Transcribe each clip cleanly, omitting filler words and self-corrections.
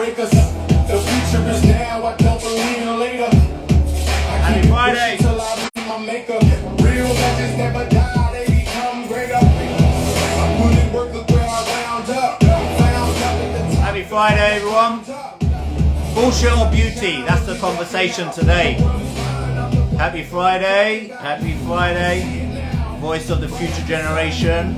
break us. The future is now, I don't believe in later. Happy Friday. Till I meet my maker. Real legends never die, they become greater. I put in work, look where I wound up. Happy Friday, everyone. Bullshit or beauty? That's the conversation today. Happy Friday. Happy Friday. Voice of the future generation.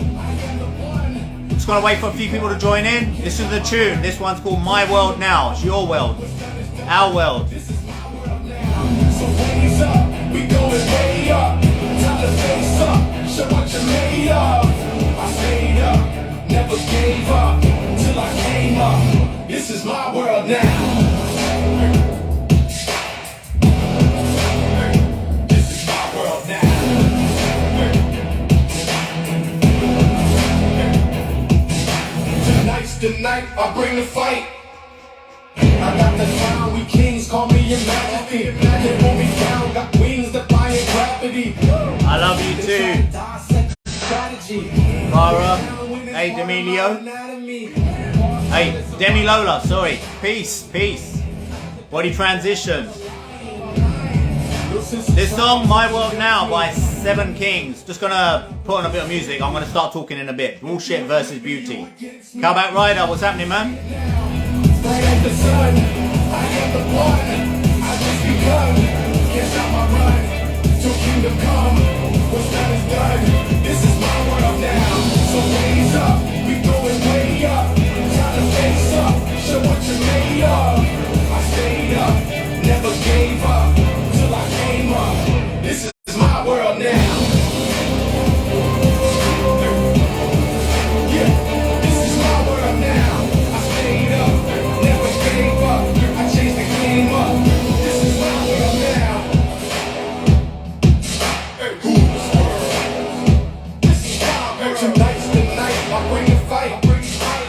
Just gonna wait for a few people to join in. Listen to the tune. This one's called My World Now. It's your world. Our world. So raise up, we going way up. Time to face up, show what you're made of. I stayed up, never gave up till I came up. This is my world now. This is my world now. Tonight's the night, I bring the fight. I got the crown, we kings, call me your majesty. They won't be down, got wings defying gravity. I love you too. Cara. Hey, Demilio. Hey, Demi Lola, sorry. Peace, peace. Body transition. This song, My World Now by Seven Kings. Just gonna put on a bit of music. I'm gonna start talking in a bit. Bullshit versus beauty. Cowback Rider, what's happening, man? Right at the sun, I am the one. I just begun. Can't stop my run. Till kingdom come. What's done is done. This is my world now. So raise up, we going way up. Time to face up, show what you're made of. I stayed up, never gave up till I came up. This is my world now. Yeah, this is my world now. I stayed up. Never gave up, I changed the game up. This is my world now. Hey, who's world? This is my world. Tonight's the night, I bring the fight.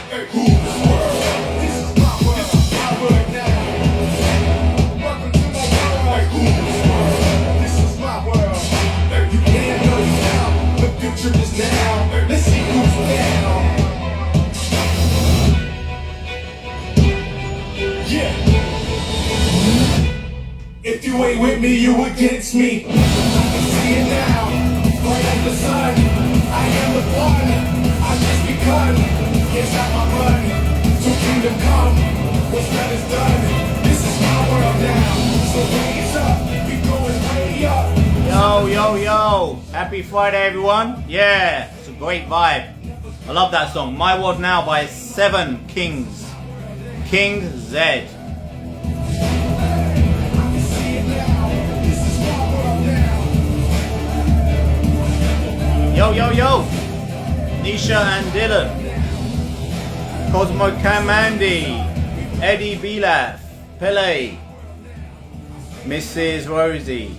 Hey, who's world? This is my world. This is my world now. Welcome to my world. Hey, who's world? This is my world. Hey, you can't know now. The future is now. Let's see who's down. Yeah. If you ain't with me, you against me. I can see it now. Right like the sun. I am the one. I just begun. Can't stop my run. Till kingdom come. What's done is done. This is my world now. So raise up. We going way up. Yo, yo, yo. Happy Friday, everyone. Yeah, it's a great vibe. I love that song. My World Now by Seven Kings. King Z. Yo, yo, yo. Nisha and Dylan. Cosmo Kamandi. Eddie Bilaf. Pele. Mrs. Rosie.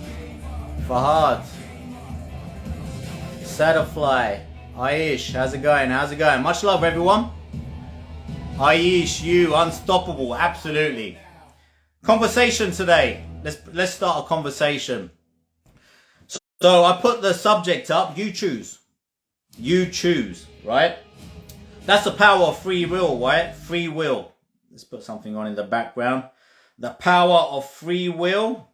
Fahad. Saddlefly. Aish. How's it going? How's it going? Much love, everyone. Aish, you, unstoppable, absolutely. Conversation today. Let's start a conversation. So I put the subject up. You choose. You choose, right? That's the power of free will, right? Free will. Let's put something on in the background. The power of free will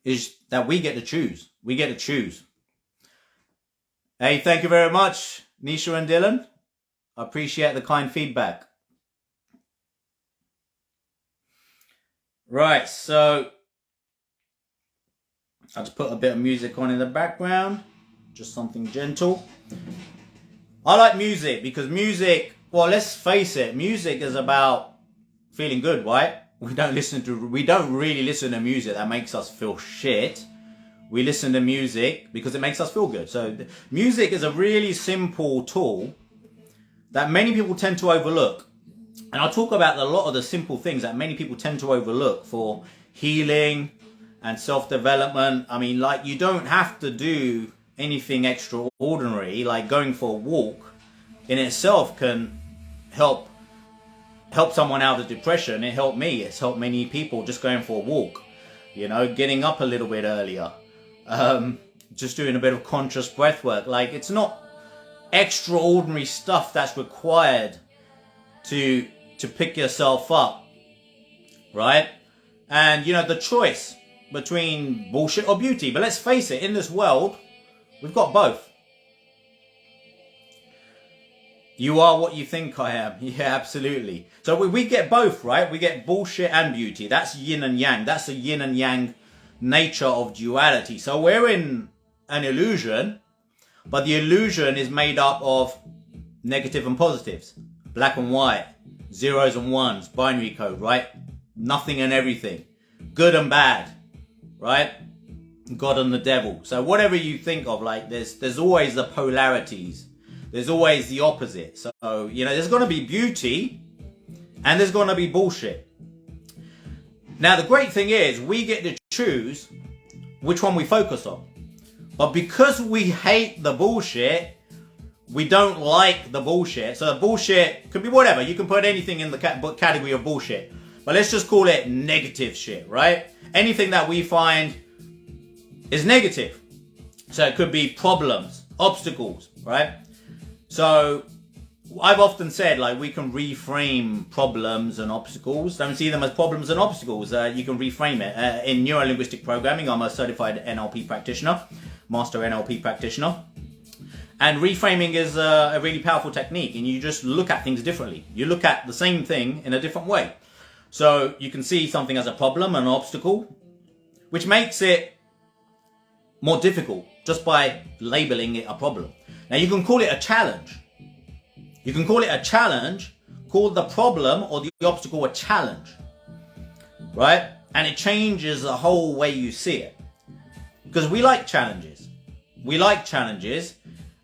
is that we get to choose. We get to choose. Hey, thank you very much, Nisha and Dylan. I appreciate the kind feedback. Right, so I'll just put a bit of music on in the background. Just something gentle. I like music because music, well, let's face it, music is about feeling good, right? We don't really listen to music that makes us feel shit. We listen to music because it makes us feel good. So music is a really simple tool that many people tend to overlook. And I'll talk about a lot of the simple things that many people tend to overlook for healing and self-development. I mean, like, you don't have to do anything extraordinary. Like going for a walk in itself can help someone out of depression. It helped me. It's helped many people just going for a walk. You know, getting up a little bit earlier. Just doing a bit of conscious breath work. Like, it's not extraordinary stuff that's required to to pick yourself up, right? And, the choice between bullshit or beauty. But let's face it, in this world, we've got both. You are what you think I am. Yeah, absolutely. So we get both, right? We get bullshit and beauty. That's yin and yang. That's the yin and yang nature of duality. So we're in an illusion, but the illusion is made up of negative and positives, black and white, zeros and ones, binary code, right? Nothing and everything, good and bad, right? God and the devil. So whatever you think of, like there's always the polarities. There's always the opposite. So, there's going to be beauty and there's going to be bullshit. Now, the great thing is we get to choose which one we focus on. But because we hate the bullshit, we don't like the bullshit. So the bullshit could be whatever. You can put anything in the category of bullshit. But let's just call it negative shit, right? Anything that we find is negative. So it could be problems, obstacles, right? So I've often said, like, we can reframe problems and obstacles. Don't see them as problems and obstacles. You can reframe it. In neuro-linguistic programming, I'm a certified NLP practitioner, master NLP practitioner. And reframing is a really powerful technique. And you just look at things differently. You look at the same thing in a different way. So you can see something as a problem, an obstacle, which makes it more difficult just by labeling it a problem. Now you can call it a challenge. You can call it a challenge, call the problem or the obstacle a challenge, right? And it changes the whole way you see it. Because we like challenges. We like challenges.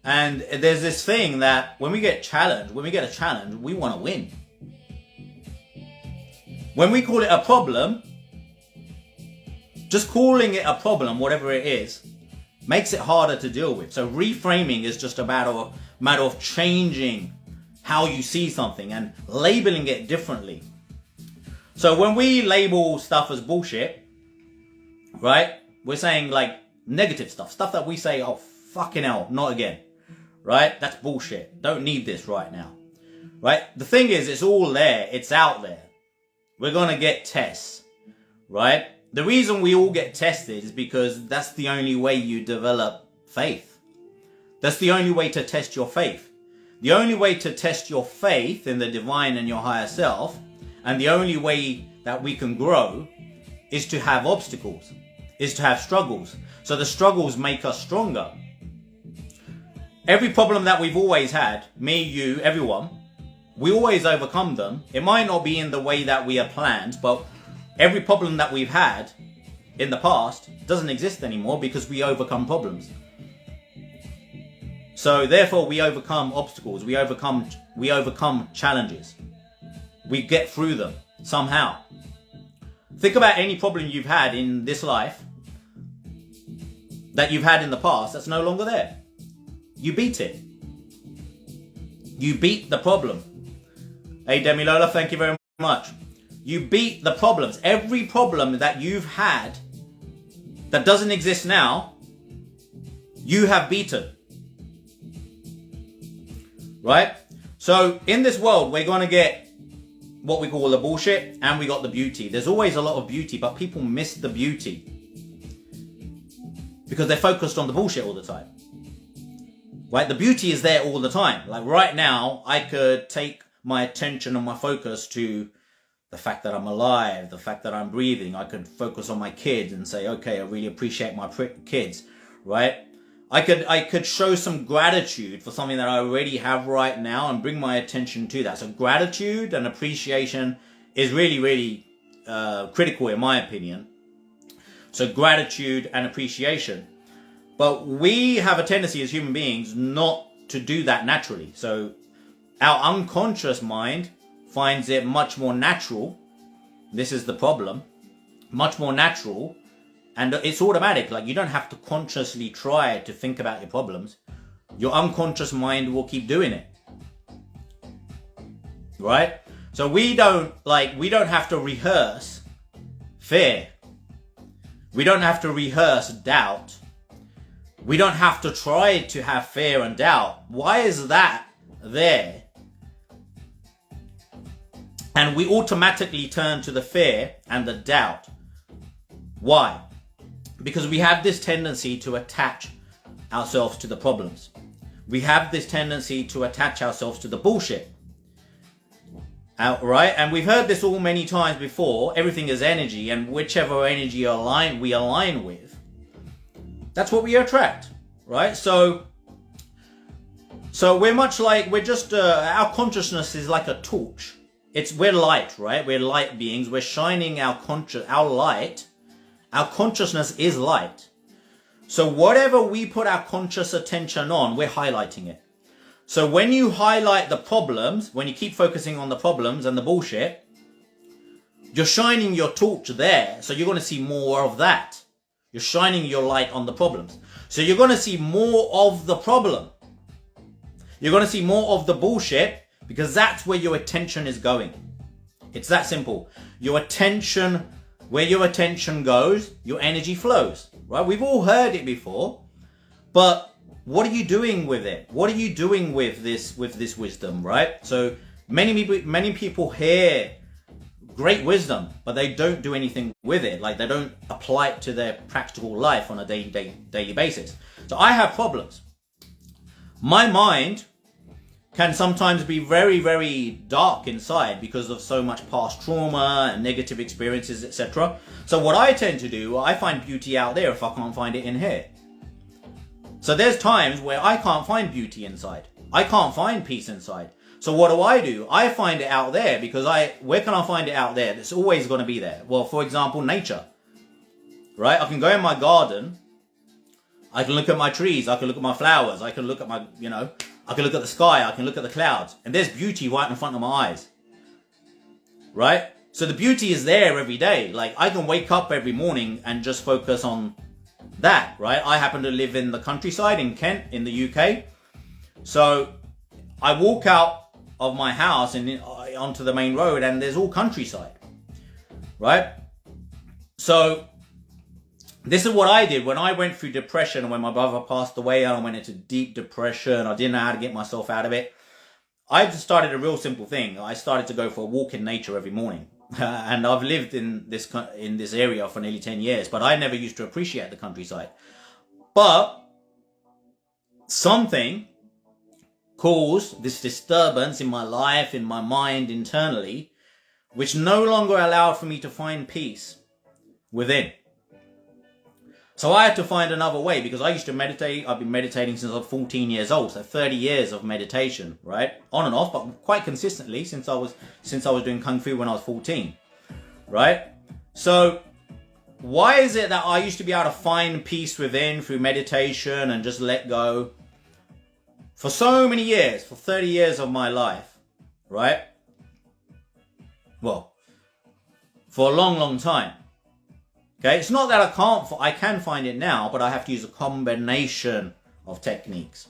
And there's this thing that when we get a challenge, we want to win. When we call it a problem, just calling it a problem, whatever it is, makes it harder to deal with. So reframing is just a matter of changing how you see something and labeling it differently. So when we label stuff as bullshit, right, we're saying like negative stuff that we say, oh, fucking hell, not again, right? That's bullshit. Don't need this right now, right? The thing is, it's all there. It's out there. We're going to get tests, right? The reason we all get tested is because that's the only way you develop faith. That's the only way to test your faith. The only way to test your faith in the divine and your higher self, and the only way that we can grow, is to have obstacles, is to have struggles. So the struggles make us stronger. Every problem that we've always had, me, you, everyone, we always overcome them. It might not be in the way that we have planned, but every problem that we've had in the past doesn't exist anymore because we overcome problems. So therefore we overcome obstacles, we overcome challenges. We get through them somehow. Think about any problem you've had in this life that you've had in the past that's no longer there. You beat it. You beat the problem. Hey Demi Lola, thank you very much. You beat the problems. Every problem that you've had that doesn't exist now, you have beaten. Right? So in this world, we're going to get what we call the bullshit and we got the beauty. There's always a lot of beauty, but people miss the beauty because they're focused on the bullshit all the time. Right? The beauty is there all the time. Like right now, I could take my attention and my focus to the fact that I'm alive, the fact that I'm breathing. I could focus on my kids and say, okay, I really appreciate my kids, right? I could show some gratitude for something that I already have right now and bring my attention to that. So gratitude and appreciation is really, really critical in my opinion. So gratitude and appreciation. But we have a tendency as human beings not to do that naturally. So our unconscious mind finds it much more natural. This is the problem. Much more natural. And it's automatic. Like you don't have to consciously try to think about your problems. Your unconscious mind will keep doing it. Right? So we don't have to rehearse fear. We don't have to rehearse doubt. We don't have to try to have fear and doubt. Why is that there? And we automatically turn to the fear and the doubt. Why? Because we have this tendency to attach ourselves to the problems. We have this tendency to attach ourselves to the bullshit. Right? And we've heard this all many times before. Everything is energy, and whichever energy we align with, that's what we attract. Right? So we're much like, we're just, our consciousness is like a torch. We're light, right? We're light beings. We're shining our light. Our consciousness is light. So whatever we put our conscious attention on, we're highlighting it. So when you highlight the problems, when you keep focusing on the problems and the bullshit, you're shining your torch there. So you're going to see more of that. You're shining your light on the problems. So you're going to see more of the problem. You're going to see more of the bullshit, because that's where your attention is going. It's that simple. Where your attention goes, your energy flows. Right? We've all heard it before, but what are you doing with it? What are you doing with this wisdom, right? So many people hear great wisdom, but they don't do anything with it. Like, they don't apply it to their practical life on a daily basis. So I have problems. My mind can sometimes be very, very dark inside because of so much past trauma and negative experiences, etc. So what I tend to do, I find beauty out there if I can't find it in here. So there's times where I can't find beauty inside. I can't find peace inside. So what do? I find it out there, because where can I find it out there? It's always going to be there. Well, for example, nature. Right? I can go in my garden. I can look at my trees. I can look at my flowers. I can look at I can look at the sky, I can look at the clouds, and there's beauty right in front of my eyes. Right? So the beauty is there every day. Like, I can wake up every morning and just focus on that, right? I happen to live in the countryside in Kent, in the UK. So I walk out of my house and onto the main road, and there's all countryside. Right? So this is what I did when I went through depression. When my brother passed away, I went into deep depression. I didn't know how to get myself out of it. I just started a real simple thing. I started to go for a walk in nature every morning. And I've lived in this area for nearly 10 years, but I never used to appreciate the countryside. But something caused this disturbance in my life, in my mind, internally, which no longer allowed for me to find peace within. So I had to find another way, because I used to meditate. I've been meditating since I was 14 years old, so 30 years of meditation, right? On and off, but quite consistently since I was doing Kung Fu when I was 14, right? So why is it that I used to be able to find peace within through meditation and just let go for so many years, for 30 years of my life, right? Well, for a long, long time. Okay, it's not that I can find it now, but I have to use a combination of techniques,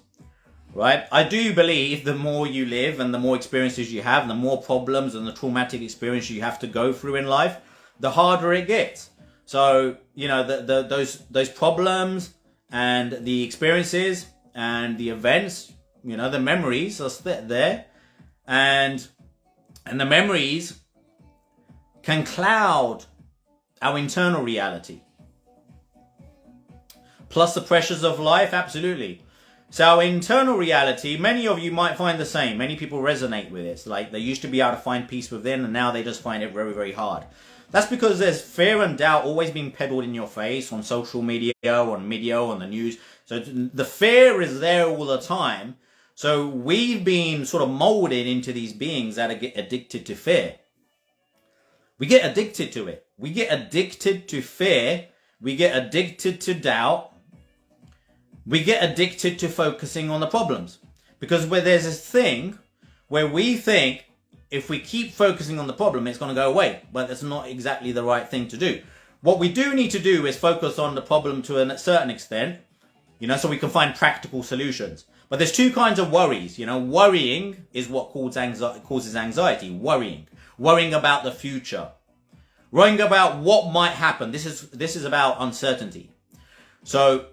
right? I do believe the more you live and the more experiences you have, the more problems and the traumatic experience you have to go through in life, the harder it gets. So, those problems and the experiences and the events, the memories are there, and the memories can cloud our internal reality. Plus the pressures of life, absolutely. So our internal reality, many of you might find the same. Many people resonate with it. It's like they used to be able to find peace within, and now they just find it very, very hard. That's because there's fear and doubt always being peddled in your face on social media, on the news. So the fear is there all the time. So we've been sort of molded into these beings that get addicted to fear. We get addicted to it. We get addicted to fear. We get addicted to doubt. We get addicted to focusing on the problems. Because where there's this thing where we think if we keep focusing on the problem, it's going to go away. But that's not exactly the right thing to do. What we do need to do is focus on the problem to a certain extent, so we can find practical solutions. But there's two kinds of worries. Worrying is what causes anxiety. Worrying about the future. Worrying about what might happen. This is about uncertainty. So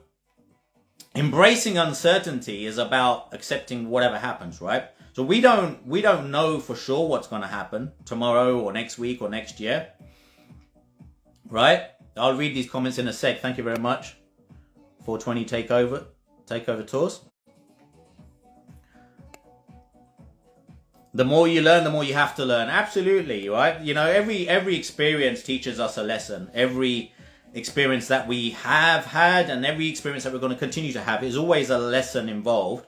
embracing uncertainty is about accepting whatever happens, right? So we don't know for sure what's going to happen tomorrow or next week or next year, right? I'll read these comments in a sec. Thank you very much. 420 takeover tours. The more you learn, the more you have to learn. Absolutely, right? You know, every experience teaches us a lesson. Every experience that we have had and every experience that we're going to continue to have is always a lesson involved,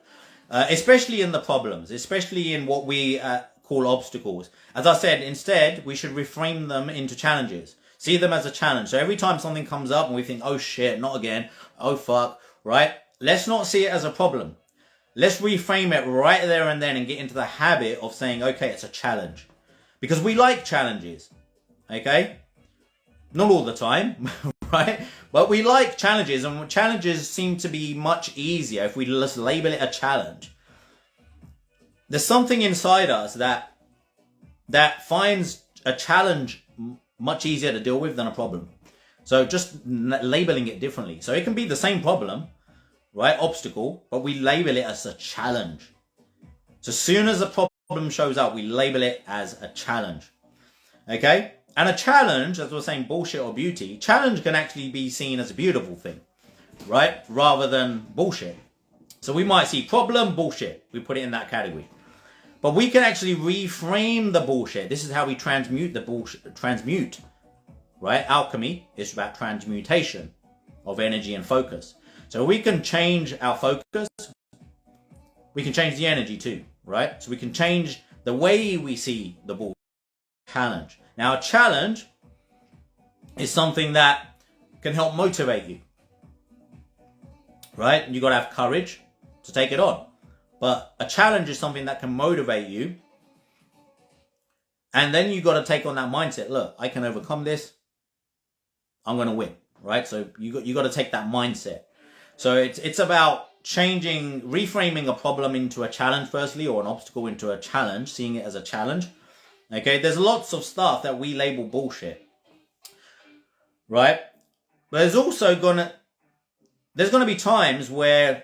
especially in the problems, especially in what we call obstacles. As I said, instead, we should reframe them into challenges. See them as a challenge. So every time something comes up and we think, oh shit, not again, oh fuck, right? Let's not see it as a problem. Let's reframe it right there and then and get into the habit of saying, okay, it's a challenge. Because we like challenges, okay? Not all the time, right? But we like challenges, and challenges seem to be much easier if we just label it a challenge. There's something inside us that finds a challenge much easier to deal with than a problem. So just labeling it differently. So it can be the same problem, right? Obstacle, but we label it as a challenge. So as soon as a problem shows up, we label it as a challenge. Okay? And a challenge, as we're saying, bullshit or beauty, challenge can actually be seen as a beautiful thing, right? Rather than bullshit. So we might see problem, bullshit. We put it in that category. But we can actually reframe the bullshit. This is how we transmute the bullshit. Transmute, right? Alchemy is about transmutation of energy and focus. So we can change our focus. We can change the energy too, right? So we can change the way we see the bullshit. Challenge. Now, a challenge is something that can help motivate you, right? You got to have courage to take it on. But a challenge is something that can motivate you. And then you got to take on that mindset. Look, I can overcome this. I'm going to win, right? So you got to take that mindset. So it's about reframing a problem into a challenge firstly, or an obstacle into a challenge, seeing it as a challenge. Okay, there's lots of stuff that we label bullshit, right? But there's also gonna be times where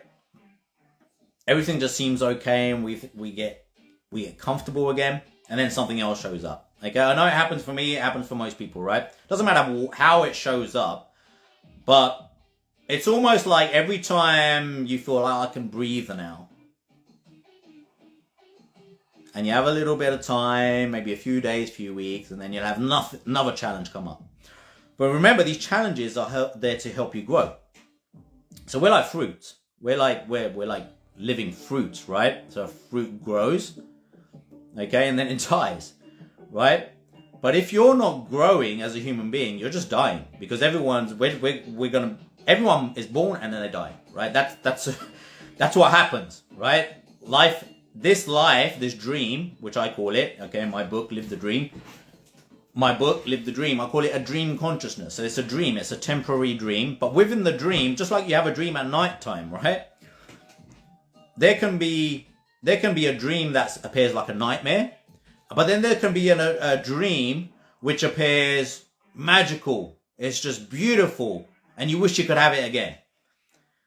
everything just seems okay and we get comfortable again, and then something else shows up. Okay, I know it happens for me, it happens for most people, right? Doesn't matter how it shows up, but it's almost like every time you feel like I can breathe now, and you have a little bit of time, maybe a few days, few weeks, and then you'll have another challenge come up. But remember, these challenges are there to help you grow. So we're like fruits. We're like living fruits, right? So a fruit grows, okay, and then it dies, right? But if you're not growing as a human being, you're just dying, because everyone is born and then they die, right? That's what happens, right? This dream, which I call it, okay, in my book, Live the Dream. I call it a dream consciousness. So it's a dream, it's a temporary dream. But within the dream, just like you have a dream at night time, right? There can be a dream that appears like a nightmare. But then there can be a dream which appears magical. It's just beautiful. And you wish you could have it again.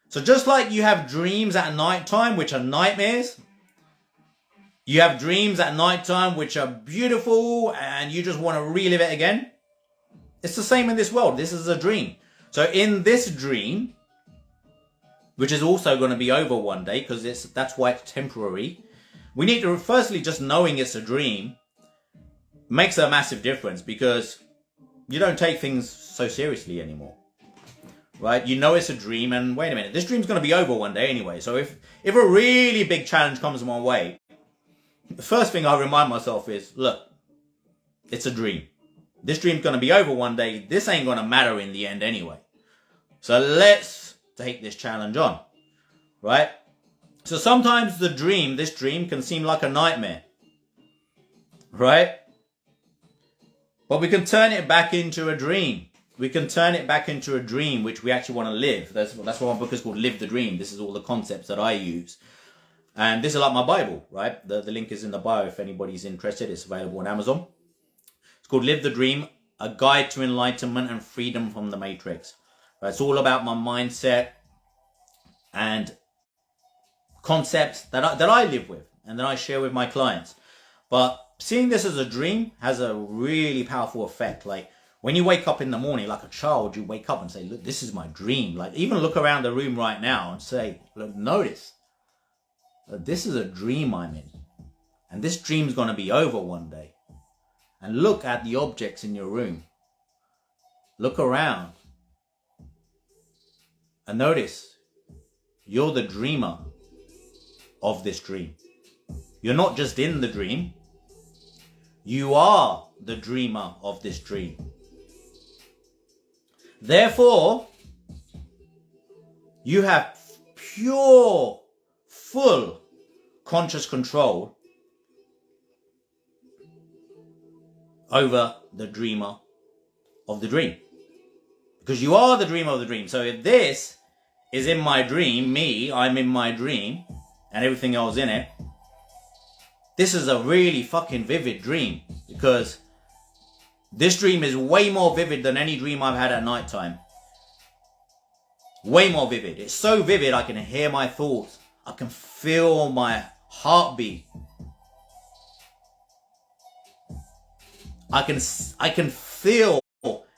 So just like you have dreams at night time, which are nightmares, you have dreams at nighttime which are beautiful and you just want to relive it again. It's the same in this world. This is a dream. So in this dream, which is also going to be over one day, because that's why it's temporary, we need to, firstly, just knowing it's a dream makes a massive difference, because you don't take things so seriously anymore. Right? You know it's a dream, and wait a minute, this dream's going to be over one day anyway. So if a really big challenge comes my way, the first thing I remind myself is, look, it's a dream. This dream's going to be over one day. This ain't going to matter in the end anyway. So let's take this challenge on, right? So sometimes this dream can seem like a nightmare, right? But we can turn it back into a dream. We can turn it back into a dream which we actually want to live. That's why my book is called Live the Dream. This is all the concepts that I use. And this is like my Bible, right? The link is in the bio if anybody's interested. It's available on Amazon. It's called Live the Dream, a guide to enlightenment and freedom from the matrix. Right? It's all about my mindset and concepts that I live with. and then I share with my clients. But seeing this as a dream has a really powerful effect. Like when you wake up in the morning, like a child, you wake up and say, look, this is my dream. Like even look around the room right now and say, look, notice that this is a dream I'm in. And this dream's going to be over one day. And look at the objects in your room. Look around. And notice, you're the dreamer of this dream. You're not just in the dream. You are the dreamer of this dream. Therefore, you have pure, full conscious control over the dreamer of the dream. Because you are the dreamer of the dream. So if this is in my dream, I'm in my dream, and everything else in it, this is a really fucking vivid dream. Because this dream is way more vivid than any dream I've had at night time. Way more vivid. It's so vivid I can hear my thoughts. I can feel my heartbeat. I can feel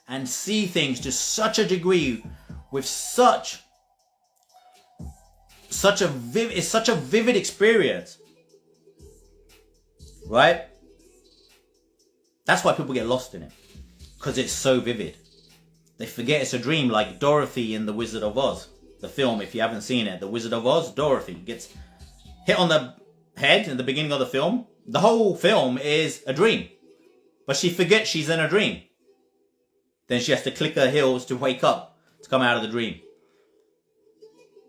and see things to such a degree with such a vivid experience. Right? That's why people get lost in it. Because it's so vivid. They forget it's a dream, like Dorothy in The Wizard of Oz. The film, if you haven't seen it. The Wizard of Oz, Dorothy gets hit on the head in the beginning of the film. The whole film is a dream. But she forgets she's in a dream. Then she has to click her heels to wake up, to come out of the dream.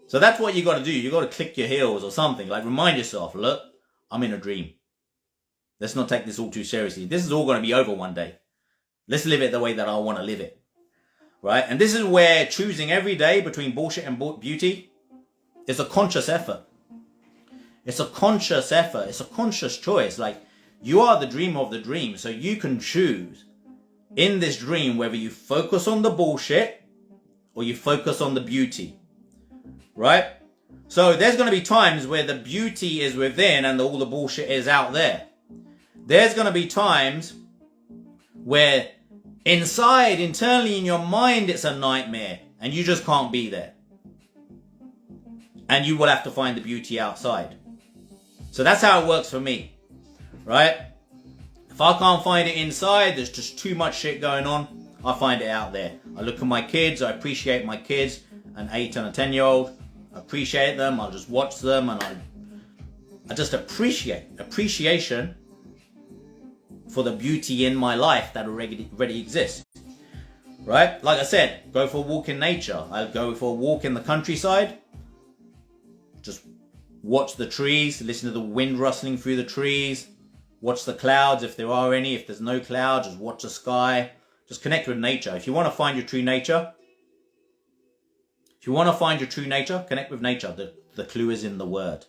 So that's what you got to do. You got to click your heels or something. Like remind yourself, look, I'm in a dream. Let's not take this all too seriously. This is all going to be over one day. Let's live it the way that I want to live it. Right? And this is where choosing every day between bullshit and beauty is a conscious effort. It's a conscious effort. It's a conscious choice. Like, you are the dreamer of the dream, so you can choose in this dream whether you focus on the bullshit or you focus on the beauty. Right? So there's going to be times where the beauty is within and all the bullshit is out there. There's going to be times where inside, internally in your mind, it's a nightmare and you just can't be there. And you will have to find the beauty outside. So that's how it works for me. Right? If I can't find it inside, there's just too much shit going on, I find it out there. I look at my kids, I appreciate my kids, an 8 and a 10-year-old. I appreciate them, I'll just watch them, and I just appreciation for the beauty in my life that already exists. Right? Like I said, go for a walk in nature. I'll go for a walk in the countryside. Just watch the trees, listen to the wind rustling through the trees. Watch the clouds if there are any. If there's no clouds, just watch the sky. Just connect with nature. If you want to find your true nature, connect with nature. The clue is in the word.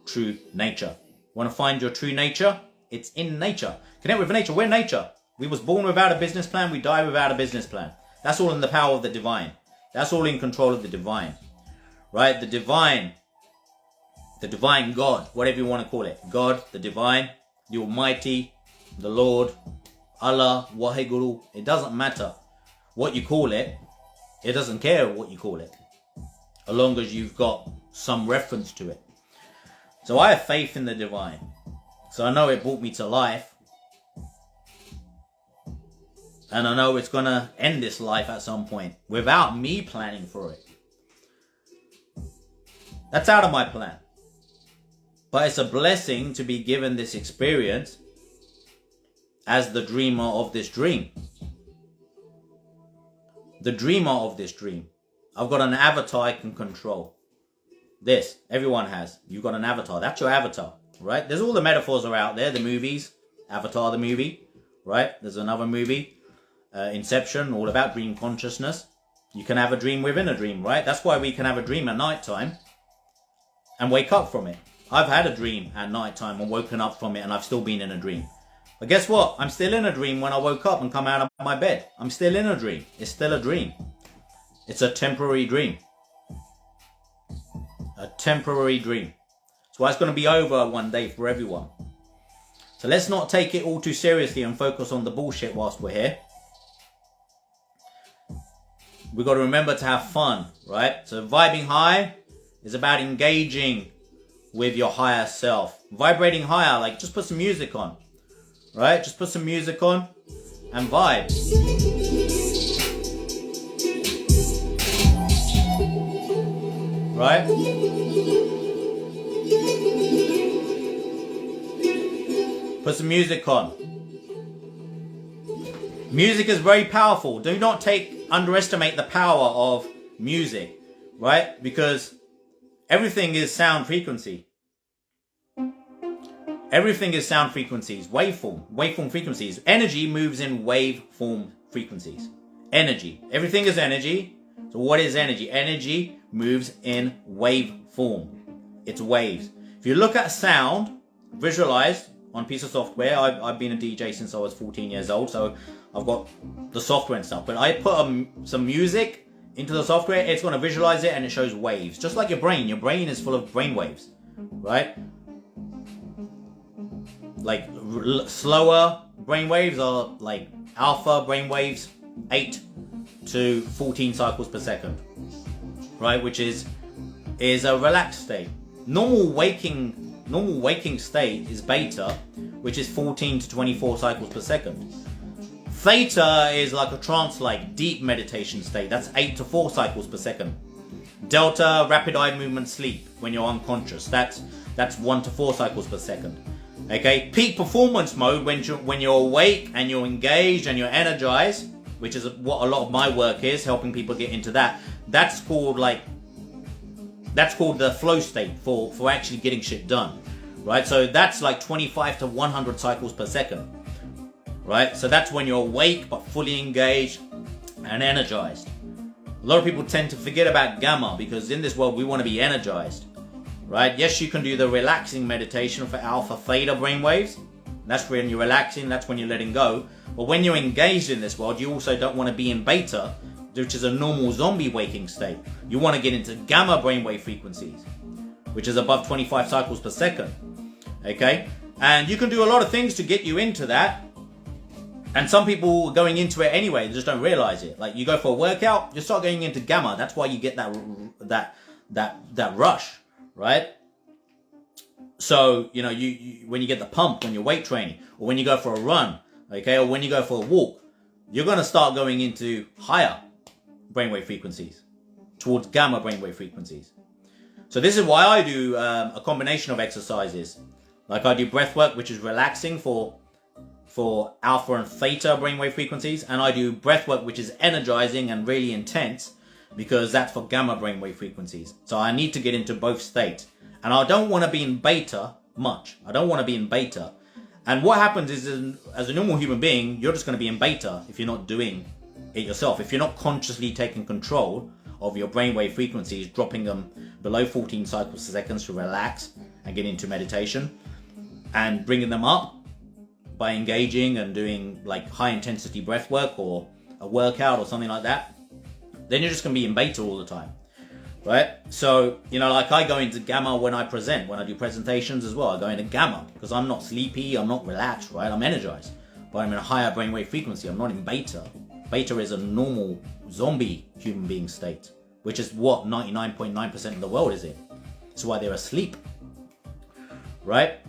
True nature. Want to find your true nature? It's in nature. Connect with nature. We're nature. We was born without a business plan. We die without a business plan. That's all in the power of the divine. That's all in control of the divine. Right? The divine God, whatever you want to call it. God, the divine, the Almighty, the Lord, Allah, Waheguru. It doesn't matter what you call it. It doesn't care what you call it. As long as you've got some reference to it. So I have faith in the divine. So I know it brought me to life. And I know it's going to end this life at some point without me planning for it. That's out of my plan. But it's a blessing to be given this experience as the dreamer of this dream. The dreamer of this dream. I've got an avatar I can control. This, everyone has. You've got an avatar. That's your avatar, right? There's all the metaphors are out there. The movies, Avatar the movie, right? There's another movie, Inception, all about dream consciousness. You can have a dream within a dream, right? That's why we can have a dream at night time and wake up from it. I've had a dream at night time and woken up from it, and I've still been in a dream. But guess what? I'm still in a dream when I woke up and come out of my bed. I'm still in a dream. It's still a dream. It's a temporary dream. A temporary dream. That's why it's going to be over one day for everyone. So let's not take it all too seriously and focus on the bullshit whilst we're here. We've got to remember to have fun, right? So vibing high is about engaging with your higher self. Vibrating higher, like just put some music on, right? Just put some music on and vibe. Right? Put some music on. Music is very powerful. Do not underestimate the power of music, right? Because everything is sound frequency. Everything is sound frequencies, waveform frequencies. Energy moves in waveform frequencies. Energy. Everything is energy. So what is energy? Energy moves in waveform. It's waves. If you look at sound, visualized on a piece of software, I've been a DJ since I was 14 years old, so I've got the software and stuff. But I put some music into the software, it's going to visualize it and it shows waves. Just like your brain. Your brain is full of brain waves, right? Like slower brain waves are like alpha brain waves, 8 to 14 cycles per second, right? Which is a relaxed state. Normal waking state is beta, which is 14 to 24 cycles per second. Theta is like a trance-like deep meditation state. That's 8 to 4 cycles per second. Delta, rapid eye movement sleep, when you're unconscious. That's 1 to 4 cycles per second. Okay, peak performance mode, when you're awake and you're engaged and you're energized, which is what a lot of my work is, helping people get into that. That's called the flow state for actually getting shit done, right? So that's like 25 to 100 cycles per second, right? So that's when you're awake but fully engaged and energized. A lot of people tend to forget about gamma because in this world we want to be energized, right? Yes, you can do the relaxing meditation for alpha theta brainwaves. That's when you're relaxing, that's when you're letting go. But when you're engaged in this world, you also don't want to be in beta, which is a normal zombie waking state. You want to get into gamma brainwave frequencies, which is above 25 cycles per second. Okay? And you can do a lot of things to get you into that. And some people are going into it anyway, they just don't realize it. Like you go for a workout, you start going into gamma. That's why you get that rush, right? So, you know, you when you get the pump, when you're weight training, or when you go for a run, okay, or when you go for a walk, you're going to start going into higher brainwave frequencies, towards gamma brainwave frequencies. So this is why I do a combination of exercises. Like I do breath work, which is relaxing for alpha and theta brainwave frequencies, and I do breath work, which is energizing and really intense, because that's for gamma brainwave frequencies. So I need to get into both states. And I don't want to be in beta much. I don't want to be in beta. And what happens is, as a normal human being, you're just going to be in beta if you're not doing it yourself. If you're not consciously taking control of your brainwave frequencies, dropping them below 14 cycles per second to relax and get into meditation, and bringing them up by engaging and doing like high intensity breath work or a workout or something like that, then you're just going to be in beta all the time. Right? So, you know, like I go into gamma when I present, when I do presentations as well, I go into gamma because I'm not sleepy, I'm not relaxed, right? I'm energized, but I'm in a higher brainwave frequency. I'm not in beta. Beta is a normal zombie human being state, which is what 99.9% of the world is in. That's why they're asleep, right?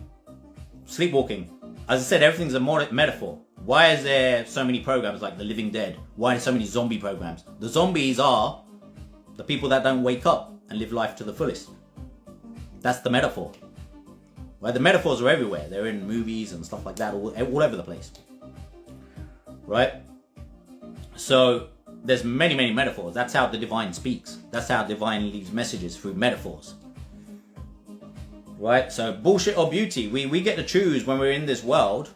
Sleepwalking. As I said, everything's a metaphor. Why is there so many programs like The Living Dead? Why are there so many zombie programs? The zombies are the people that don't wake up and live life to the fullest. That's the metaphor. Right? The metaphors are everywhere. They're in movies and stuff like that, all over the place. Right? So there's many, many metaphors. That's how the divine speaks. That's how divine leaves messages, through metaphors. Right? So bullshit or beauty. We get to choose when we're in this world.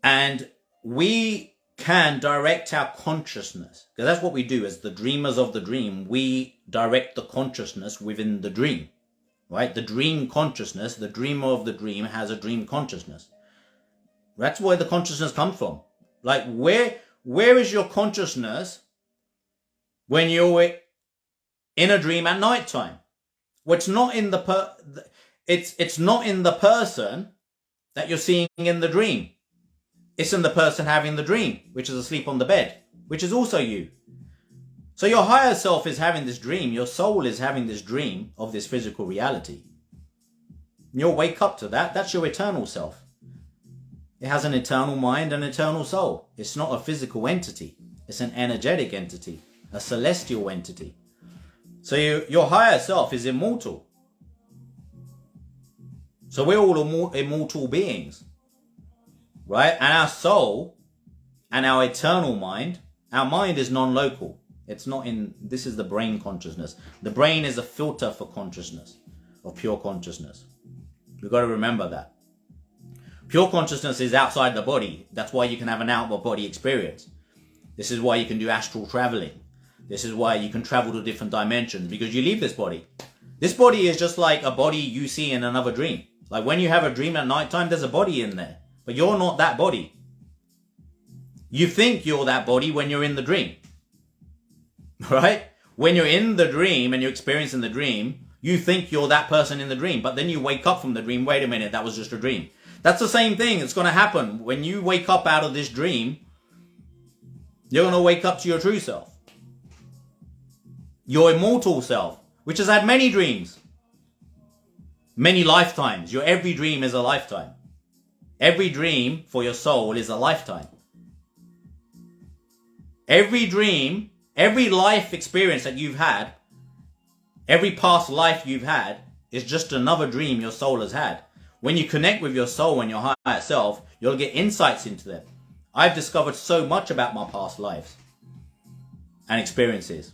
And we can direct our consciousness, because that's what we do as the dreamers of the dream. We direct the consciousness within the dream, right? The dream consciousness, the dreamer of the dream has a dream consciousness. That's where the consciousness comes from. Like where is your consciousness when you're in a dream at night time? Well, it's not in the it's not in the person that you're seeing in the dream. It's in the person having the dream, which is asleep on the bed, which is also you. So your higher self is having this dream. Your soul is having this dream of this physical reality. You'll wake up to that. That's your eternal self. It has an eternal mind and eternal soul. It's not a physical entity. It's an energetic entity, a celestial entity. So your higher self is immortal. So we're all immortal beings, right? And our soul and our eternal mind, our mind is non-local. It's not in, this is the brain consciousness. The brain is a filter for consciousness, of pure consciousness. We've got to remember that. Pure consciousness is outside the body. That's why you can have an out-of-body experience. This is why you can do astral traveling. This is why you can travel to different dimensions, because you leave this body. This body is just like a body you see in another dream. Like when you have a dream at nighttime, there's a body in there, but you're not that body. You think you're that body when you're in the dream, right? When you're in the dream and you're experiencing the dream, you think you're that person in the dream, but then you wake up from the dream. Wait a minute, that was just a dream. That's the same thing that's going to happen. When you wake up out of this dream, you're going to wake up to your true self. Your immortal self, which has had many dreams. Many lifetimes. Your every dream is a lifetime. Every dream for your soul is a lifetime. Every dream, every life experience that you've had, every past life you've had is just another dream your soul has had. When you connect with your soul and your higher self, you'll get insights into them. I've discovered so much about my past lives and experiences.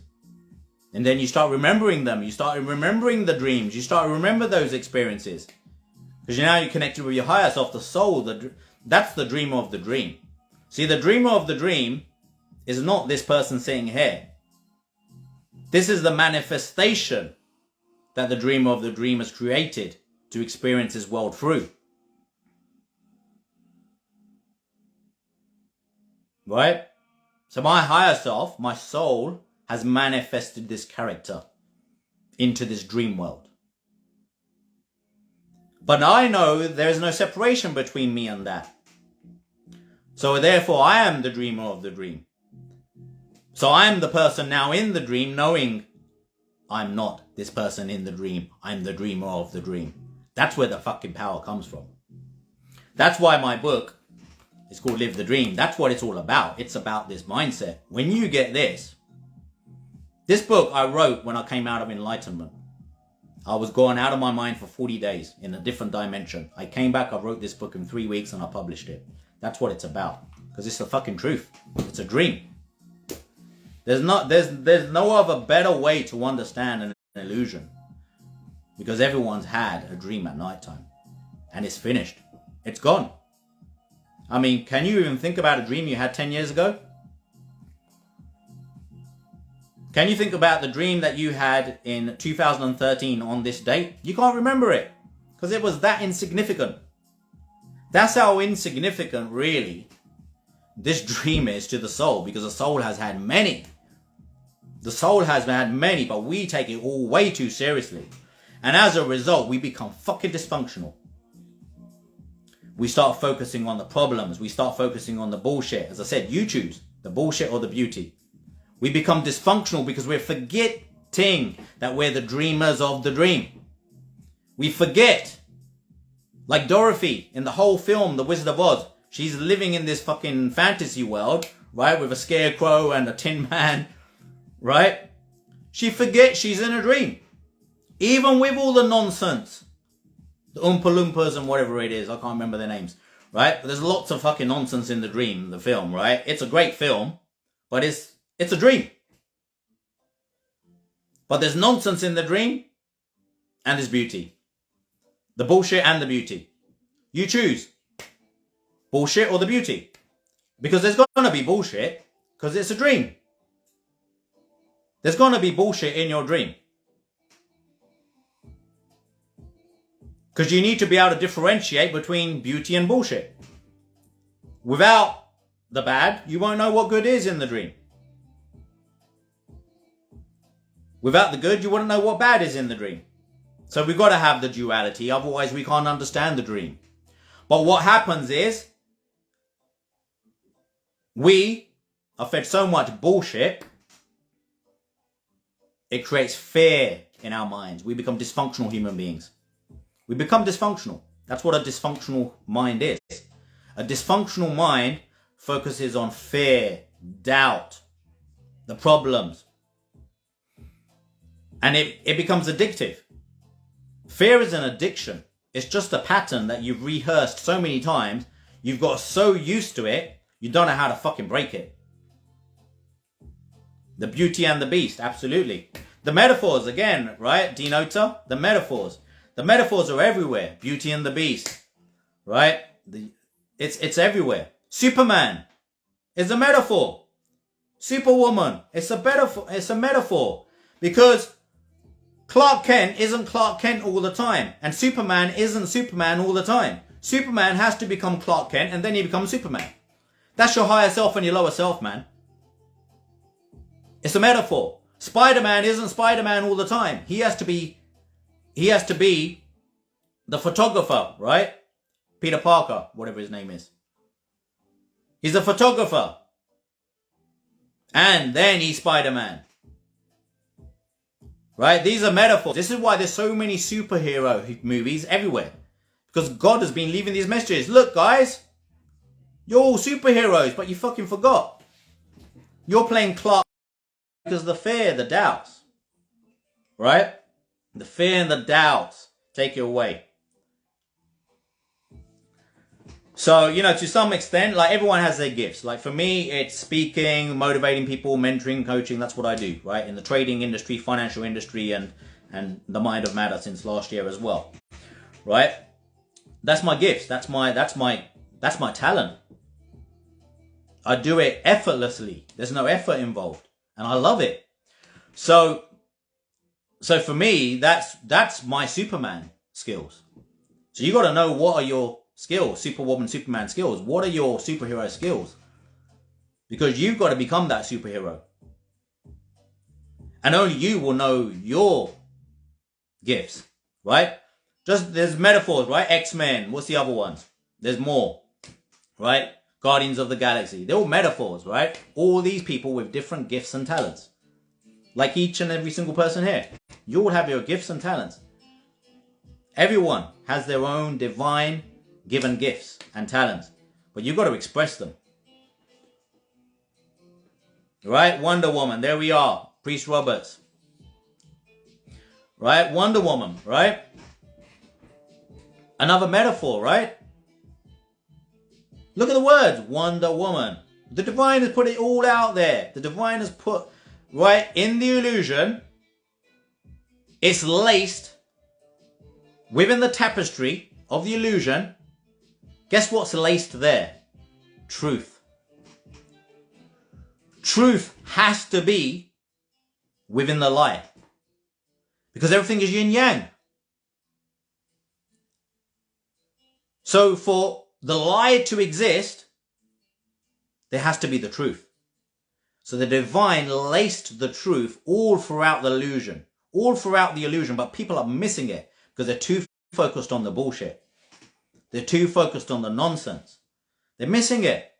And then you start remembering them. You start remembering the dreams. You start to remember those experiences. Because now you're connected with your higher self, the soul. That's the dreamer of the dream. See, the dreamer of the dream is not this person sitting here. This is the manifestation that the dreamer of the dream has created to experience his world through. Right? So my higher self, my soul, has manifested this character into this dream world. But I know there is no separation between me and that. So therefore I am the dreamer of the dream. So I am the person now in the dream, knowing I'm not this person in the dream. I'm the dreamer of the dream. That's where the fucking power comes from. That's why my book is called Live the Dream. That's what it's all about. It's about this mindset. When you get this book I wrote when I came out of enlightenment. I was going out of my mind for 40 days in a different dimension. I came back, I wrote this book in 3 weeks and I published it. That's what it's about. Because it's the fucking truth. It's a dream. There's no other better way to understand an illusion. Because everyone's had a dream at nighttime. And it's finished. It's gone. I mean, can you even think about a dream you had 10 years ago? Can you think about the dream that you had in 2013 on this date? You can't remember it. Because it was that insignificant. That's how insignificant, really, this dream is to the soul. Because the soul has had many. The soul has had many, but we take it all way too seriously. And as a result, we become fucking dysfunctional. We start focusing on the problems. We start focusing on the bullshit. As I said, you choose the bullshit or the beauty. We become dysfunctional because we're forgetting that we're the dreamers of the dream. We forget. Like Dorothy in the whole film, The Wizard of Oz. She's living in this fucking fantasy world, right? With a scarecrow and a tin man, right? She forgets she's in a dream. Even with all the nonsense. The Oompa Loompas and whatever it is. I can't remember their names, right? But there's lots of fucking nonsense in the dream, the film, right? It's a great film, but it's a dream. But there's nonsense in the dream and there's beauty. The bullshit and the beauty. You choose. Bullshit or the beauty. Because there's gonna be bullshit because it's a dream. There's gonna be bullshit in your dream. Because you need to be able to differentiate between beauty and bullshit. Without the bad, you won't know what good is in the dream. Without the good, you wouldn't know what bad is in the dream. So we've got to have the duality, otherwise we can't understand the dream. But what happens is, we are fed so much bullshit, it creates fear in our minds. We become dysfunctional human beings. We become dysfunctional. That's what a dysfunctional mind is. A dysfunctional mind focuses on fear, doubt, the problems. And it becomes addictive. Fear is an addiction. It's just a pattern that you've rehearsed so many times. You've got so used to it, you don't know how to fucking break it. The Beauty and the Beast, absolutely. The metaphors, again, right, Denoter? The metaphors. The metaphors are everywhere. Beauty and the Beast, right? It's everywhere. Superman is a metaphor. Superwoman, it's a metaphor. Because Clark Kent isn't Clark Kent all the time. And Superman isn't Superman all the time. Superman has to become Clark Kent and then he becomes Superman. That's your higher self and your lower self, man. It's a metaphor. Spider-Man isn't Spider-Man all the time. He has to be the photographer, right? Peter Parker, whatever his name is. He's a photographer. And then he's Spider-Man. Right? These are metaphors. This is why there's so many superhero movies everywhere. Because God has been leaving these messages. Look, guys. You're all superheroes, but you fucking forgot. You're playing Clark because of the fear, the doubts. Right? The fear and the doubts take you away. So, to some extent, like, everyone has their gifts. Like, for me, it's speaking, motivating people, mentoring, coaching. That's what I do, right? In the trading industry, financial industry, and the mind of matter since last year as well, right? That's my gifts. That's my talent. I do it effortlessly. There's no effort involved, and I love it. So for me, that's my Superman skills. So you got to know, what are your skills, Superwoman, Superman skills? What are your superhero skills? Because you've got to become that superhero. And only you will know your gifts, right? Just, there's metaphors, right? X-Men, what's the other ones? There's more, right? Guardians of the Galaxy. They're all metaphors, right? All these people with different gifts and talents. Like each and every single person here. You all have your gifts and talents. Everyone has their own divine given gifts and talents, but you've got to express them. Right? Wonder Woman, there we are. Priest Roberts. Right? Wonder Woman, right? Another metaphor, right? Look at the words, Wonder Woman. The divine has put it all out there. The divine has put, right, in the illusion, it's laced within the tapestry of the illusion. Guess what's laced there? Truth. Truth has to be within the light. Because everything is yin yang. So for the lie to exist, there has to be the truth. So the divine laced the truth all throughout the illusion. All throughout the illusion, but people are missing it because they're too focused on the bullshit. They're too focused on the nonsense. They're missing it.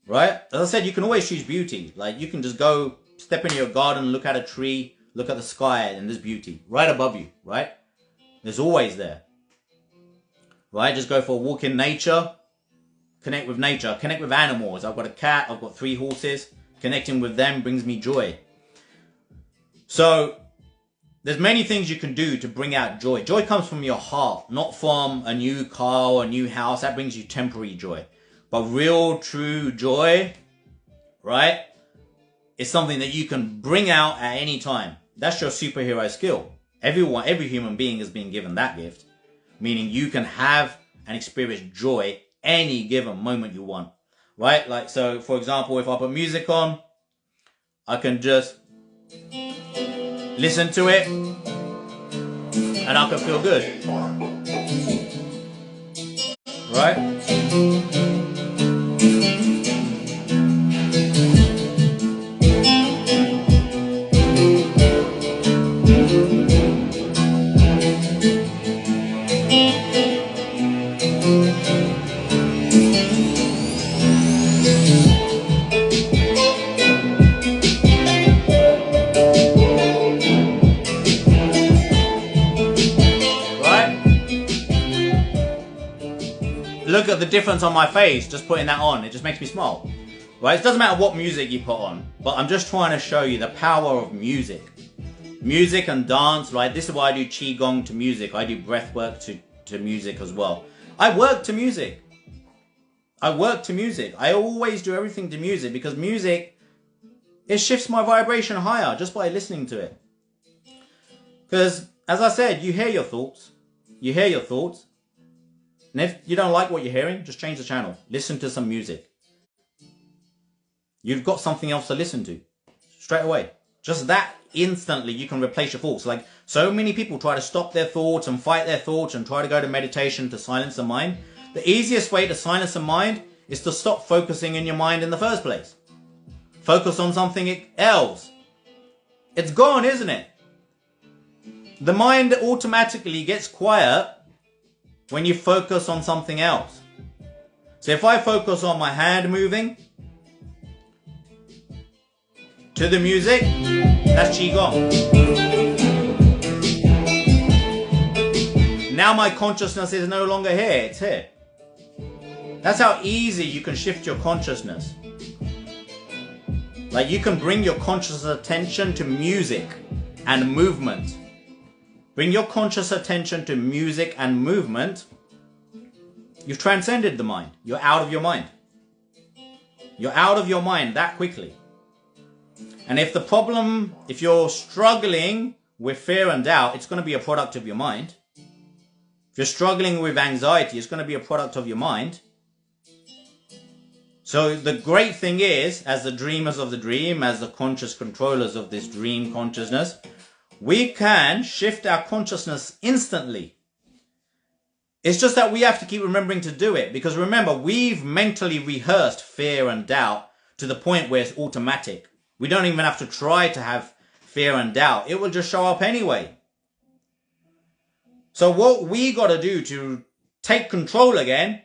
Right? As I said, you can always choose beauty. Like, you can just go step into your garden, look at a tree, look at the sky, and there's beauty right above you, right? There's always there. Right? Just go for a walk in nature. Connect with nature. Connect with animals. I've got a cat. I've got 3 horses. Connecting with them brings me joy. So there's many things you can do to bring out joy. Joy comes from your heart, not from a new car or a new house. That brings you temporary joy. But real, true joy, right, is something that you can bring out at any time. That's your superhero skill. Every human being has been given that gift, meaning you can have and experience joy any given moment you want, right? Like, so, for example, if I put music on, I can just listen to it, and I can feel good. Right? Look at the difference on my face, just putting that on. It just makes me smile. Right? It doesn't matter what music you put on, but I'm just trying to show you the power of music. Music and dance, right? This is why I do Qigong to music. I do breath work to music as well. I work to music. I work to music. I always do everything to music because music, it shifts my vibration higher just by listening to it. Because, as I said, you hear your thoughts. You hear your thoughts. And if you don't like what you're hearing, just change the channel. Listen to some music. You've got something else to listen to. Straight away. Just that instantly you can replace your thoughts. Like so many people try to stop their thoughts and fight their thoughts and try to go to meditation to silence the mind. The easiest way to silence the mind is to stop focusing in your mind in the first place. Focus on something else. It's gone, isn't it? The mind automatically gets quiet when you focus on something else. So if I focus on my hand moving to the music, that's Qigong. Now my consciousness is no longer here, it's here. That's how easy you can shift your consciousness. Like you can bring your conscious attention to music and movement. Bring your conscious attention to music and movement. You've transcended the mind. You're out of your mind. You're out of your mind that quickly. And if you're struggling with fear and doubt, it's going to be a product of your mind. If you're struggling with anxiety, it's going to be a product of your mind. So the great thing is, as the dreamers of the dream, as the conscious controllers of this dream consciousness, we can shift our consciousness instantly. It's just that we have to keep remembering to do it. Because remember, we've mentally rehearsed fear and doubt to the point where it's automatic. We don't even have to try to have fear and doubt. It will just show up anyway. So what we got to do to take control again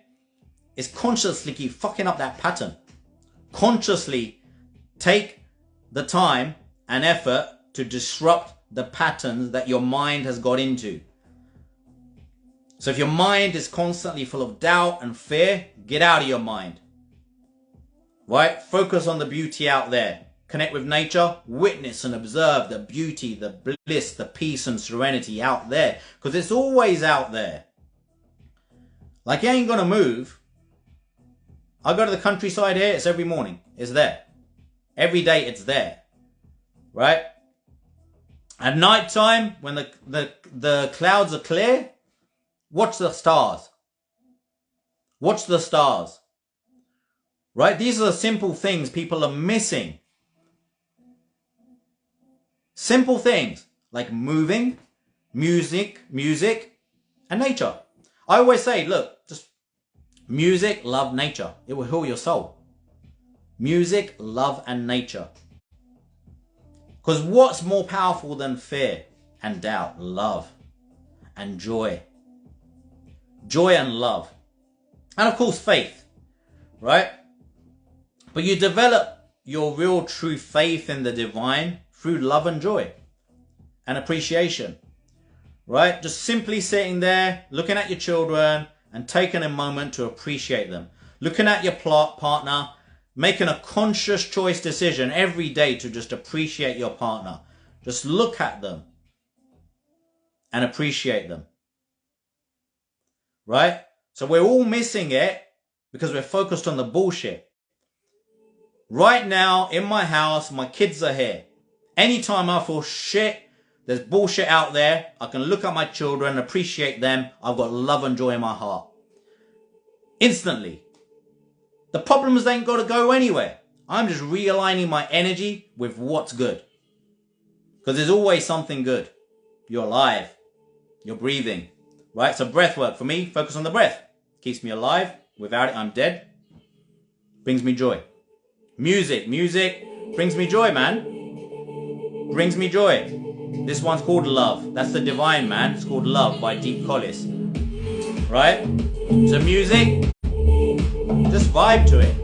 is consciously keep fucking up that pattern. Consciously take the time and effort to disrupt the patterns that your mind has got into. So if your mind is constantly full of doubt and fear, get out of your mind. Right? Focus on the beauty out there. Connect with nature. Witness and observe the beauty, the bliss, the peace and serenity out there. Because it's always out there. Like, it ain't gonna move. I go to the countryside here, it's every morning. It's there. Every day it's there. Right? At night time, when the clouds are clear, watch the stars. Watch the stars. Right? These are the simple things people are missing. Simple things like moving, music, and nature. I always say, look, just music, love, nature. It will heal your soul. Music, love, and nature. Because what's more powerful than fear and doubt? Love and joy. Joy and love. And of course, faith. Right? But you develop your real true faith in the divine through love and joy and appreciation. Right? Just simply sitting there, looking at your children and taking a moment to appreciate them. Looking at your partner, making a conscious choice decision every day to just appreciate your partner. Just look at them and appreciate them. Right? So we're all missing it because we're focused on the bullshit. Right now, in my house, my kids are here. Anytime I feel shit, there's bullshit out there, I can look at my children, appreciate them. I've got love and joy in my heart. Instantly. The problems ain't got to go anywhere. I'm just realigning my energy with what's good. Because there's always something good. You're alive. You're breathing. Right? So breath work for me, focus on the breath. Keeps me alive. Without it, I'm dead. Brings me joy. Music brings me joy, man. Brings me joy. This one's called Love. That's the divine, man. It's called Love by Deep Collis. Right? So music vibe to it.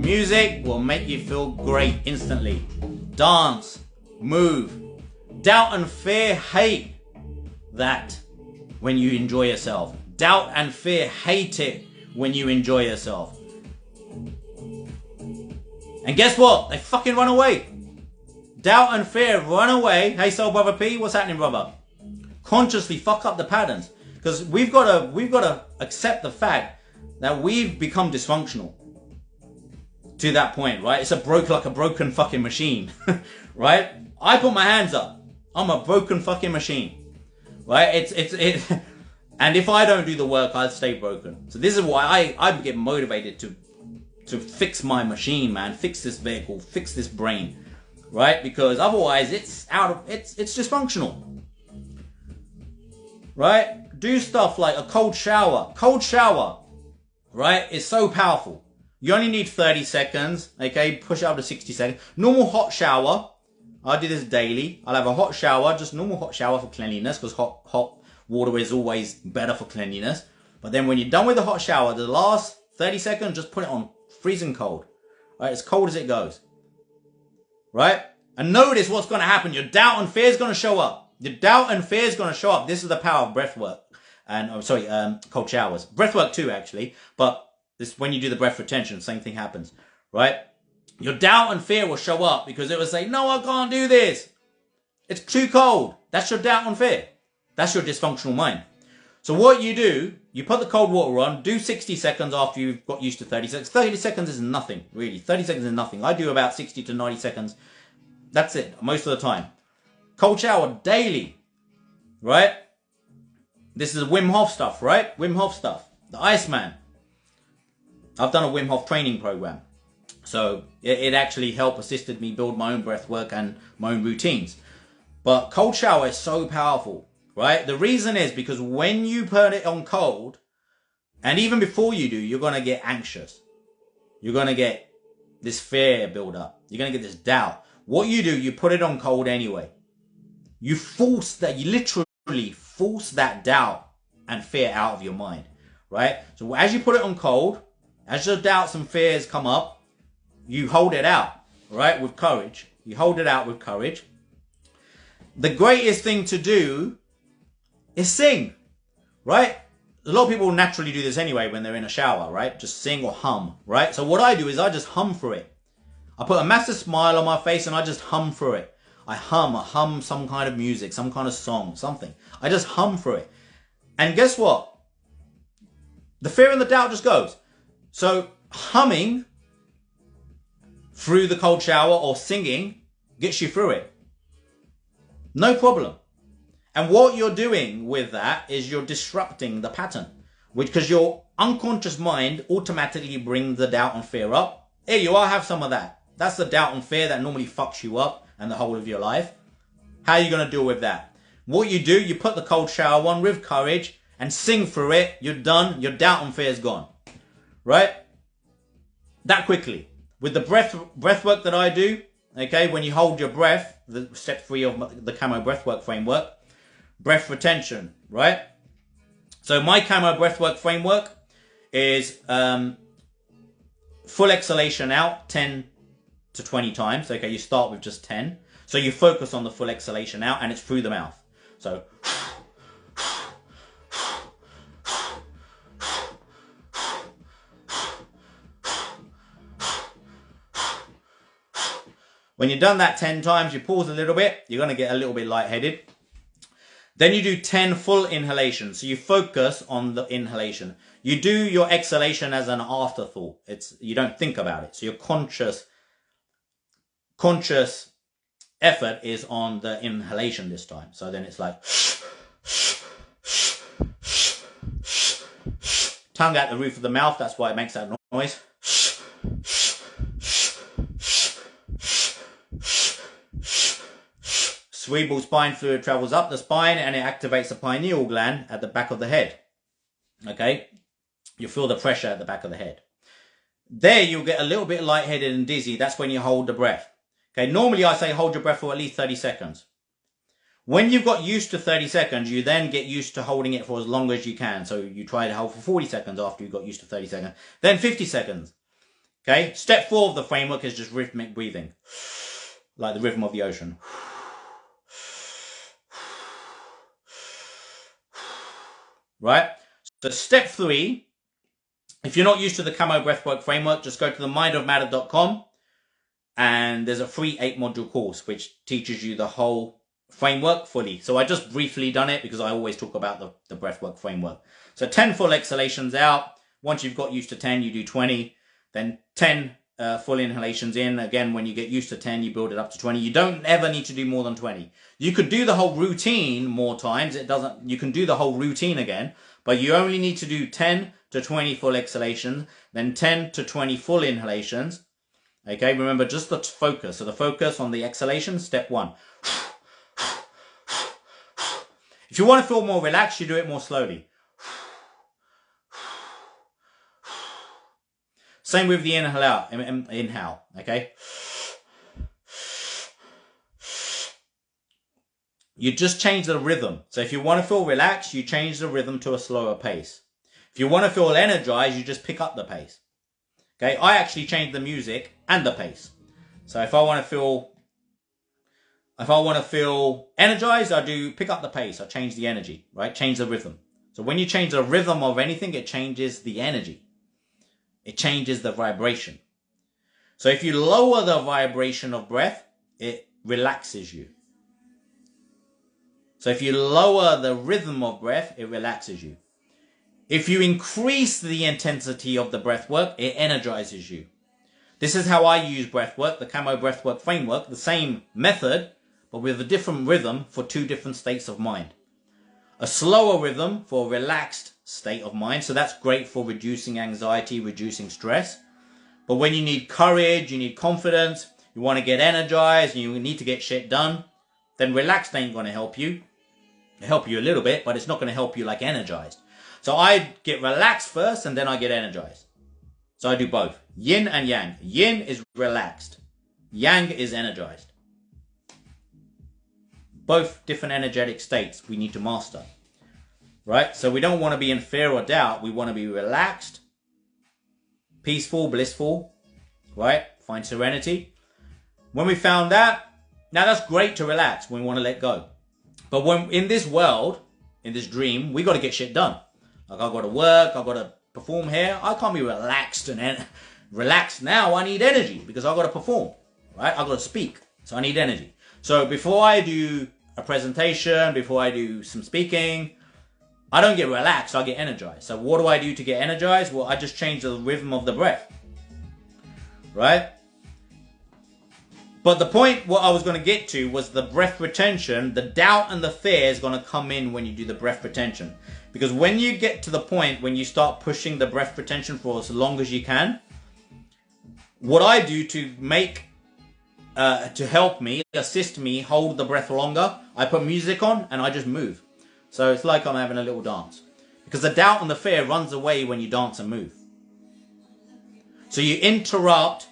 Music will make you feel great instantly. Dance, move. Doubt and fear hate that when you enjoy yourself. Doubt and fear hate it when you enjoy yourself. And guess what? They fucking run away. Doubt and fear run away. Hey, Soul Brother P, what's happening, brother? Consciously fuck up the patterns. Because we've got to accept the fact that we've become dysfunctional to that point, right? It's like a broken fucking machine, right? I put my hands up. I'm a broken fucking machine, right? And if I don't do the work, I'll stay broken. So this is why I get motivated to fix my machine, man. Fix this vehicle, fix this brain, right? Because otherwise it's dysfunctional, right? Do stuff like a cold shower. Cold shower, right, is so powerful. You only need 30 seconds, okay? Push it up to 60 seconds. Normal hot shower, I do this daily. I'll have a hot shower, just normal hot shower for cleanliness, because hot water is always better for cleanliness. But then when you're done with the hot shower, the last 30 seconds, just put it on freezing cold, right? As cold as it goes, right? And notice what's going to happen. Your doubt and fear is going to show up. Your doubt and fear is going to show up. This is the power of breath work. And cold showers. Breath work too, actually. But this, when you do the breath retention, same thing happens, right? Your doubt and fear will show up because it will say, no, I can't do this. It's too cold. That's your doubt and fear. That's your dysfunctional mind. So what you do, you put the cold water on, do 60 seconds after you've got used to 30 seconds. 30 seconds is nothing, really. 30 seconds is nothing. I do about 60 to 90 seconds. That's it, most of the time. Cold shower daily, right? This is Wim Hof stuff, right? Wim Hof stuff. The Iceman. I've done a Wim Hof training program. So it actually assisted me build my own breath work and my own routines. But cold shower is so powerful, right? The reason is because when you put it on cold, and even before you do, you're going to get anxious. You're going to get this fear build up. You're going to get this doubt. What you do, you put it on cold anyway. You literally force that doubt and fear out of your mind, right? So as you put it on cold, as your doubts and fears come up, you hold it out, right, with courage. You hold it out with courage. The greatest thing to do is sing, right? A lot of people naturally do this anyway when they're in a shower, right? Just sing or hum, right? So what I do is I just hum through it. I put a massive smile on my face and I just hum through it. I hum some kind of music, some kind of song, something. I just hum through it. And guess what? The fear and the doubt just goes. So humming through the cold shower or singing gets you through it. No problem. And what you're doing with that is you're disrupting the pattern, because your unconscious mind automatically brings the doubt and fear up. Here you are, have some of that. That's the doubt and fear that normally fucks you up and the whole of your life. How are you going to deal with that? What you do, you put the cold shower on with courage and sing through it. You're done. Your doubt and fear is gone. Right? That quickly. With the breath work that I do, okay, when you hold your breath, the step 3 of the Kambo breathwork framework, breath retention, right? So my Kambo breathwork framework is full exhalation out 10 to 20 times. Okay, you start with just 10. So you focus on the full exhalation out and it's through the mouth. So when you've done that 10 times, you pause a little bit. You're going to get a little bit lightheaded. Then you do 10 full inhalations. So you focus on the inhalation. You do your exhalation as an afterthought. You don't think about it. So your conscious effort is on the inhalation this time. So then it's like tongue at the roof of the mouth. That's why it makes that noise. Cerebral spine fluid travels up the spine and it activates the pineal gland at the back of the head. Okay? You feel the pressure at the back of the head. There you'll get a little bit lightheaded and dizzy. That's when you hold the breath. Okay, normally I say hold your breath for at least 30 seconds. When you've got used to 30 seconds, you then get used to holding it for as long as you can. So you try to hold for 40 seconds after you got used to 30 seconds. Then 50 seconds. Okay? Step 4 of the framework is just rhythmic breathing. Like the rhythm of the ocean. Right? So step 3, if you're not used to the Kambo breathwork framework, just go to themindofmatter.com and there's a free 8-module course which teaches you the whole framework fully. So I just briefly done it because I always talk about the breathwork framework. So 10 full exhalations out. Once you've got used to 10, you do 20. Then 10 full inhalations in. Again, when you get used to 10, you build it up to 20. You don't ever need to do more than 20. You could do the whole routine more times. You can do the whole routine again, but you only need to do 10 to 20 full exhalations, then 10 to 20 full inhalations. Okay, remember just the focus. So the focus on the exhalation, step 1. If you want to feel more relaxed, you do it more slowly. Same with the inhale, okay? You just change the rhythm. So if you want to feel relaxed, you change the rhythm to a slower pace. If you want to feel energized, you just pick up the pace. Okay, I actually change the music and the pace. So if I want to feel energized, I do pick up the pace. I change the energy, right? Change the rhythm. So when you change the rhythm of anything, it changes the energy. It changes the vibration. So if you lower the vibration of breath, it relaxes you. So if you lower the rhythm of breath, it relaxes you. If you increase the intensity of the breath work, it energizes you. This is how I use breath work, the Kambo breathwork framework, the same method, but with a different rhythm for 2 different states of mind. A slower rhythm for a relaxed state of mind. So that's great for reducing anxiety, reducing stress. But when you need courage, you need confidence, you want to get energized, and you need to get shit done, then relaxed ain't going to help you. It'll help you a little bit, but it's not going to help you like energized. So I get relaxed first and then I get energized. So I do both. Yin and yang. Yin is relaxed. Yang is energized. Both different energetic states we need to master. Right? So we don't want to be in fear or doubt. We want to be relaxed, peaceful, blissful. Right? Find serenity. When we found that, now that's great to relax when we want to let go. But when in this world, in this dream, we got to get shit done. Like I've got to work, I've got to perform here. I can't be relaxed and relaxed now. I need energy because I've got to perform. Right? I've got to speak. So I need energy. So before I do a presentation, before I do some speaking, I don't get relaxed, I get energized. So what do I do to get energized? Well, I just change the rhythm of the breath. Right? But the point what I was going to get to was the breath retention. The doubt and the fear is going to come in when you do the breath retention. Because when you get to the point when you start pushing the breath retention for as long as you can, what I do to help me, assist me hold the breath longer, I put music on and I just move. So it's like I'm having a little dance. Because the doubt and the fear runs away when you dance and move. So you interrupt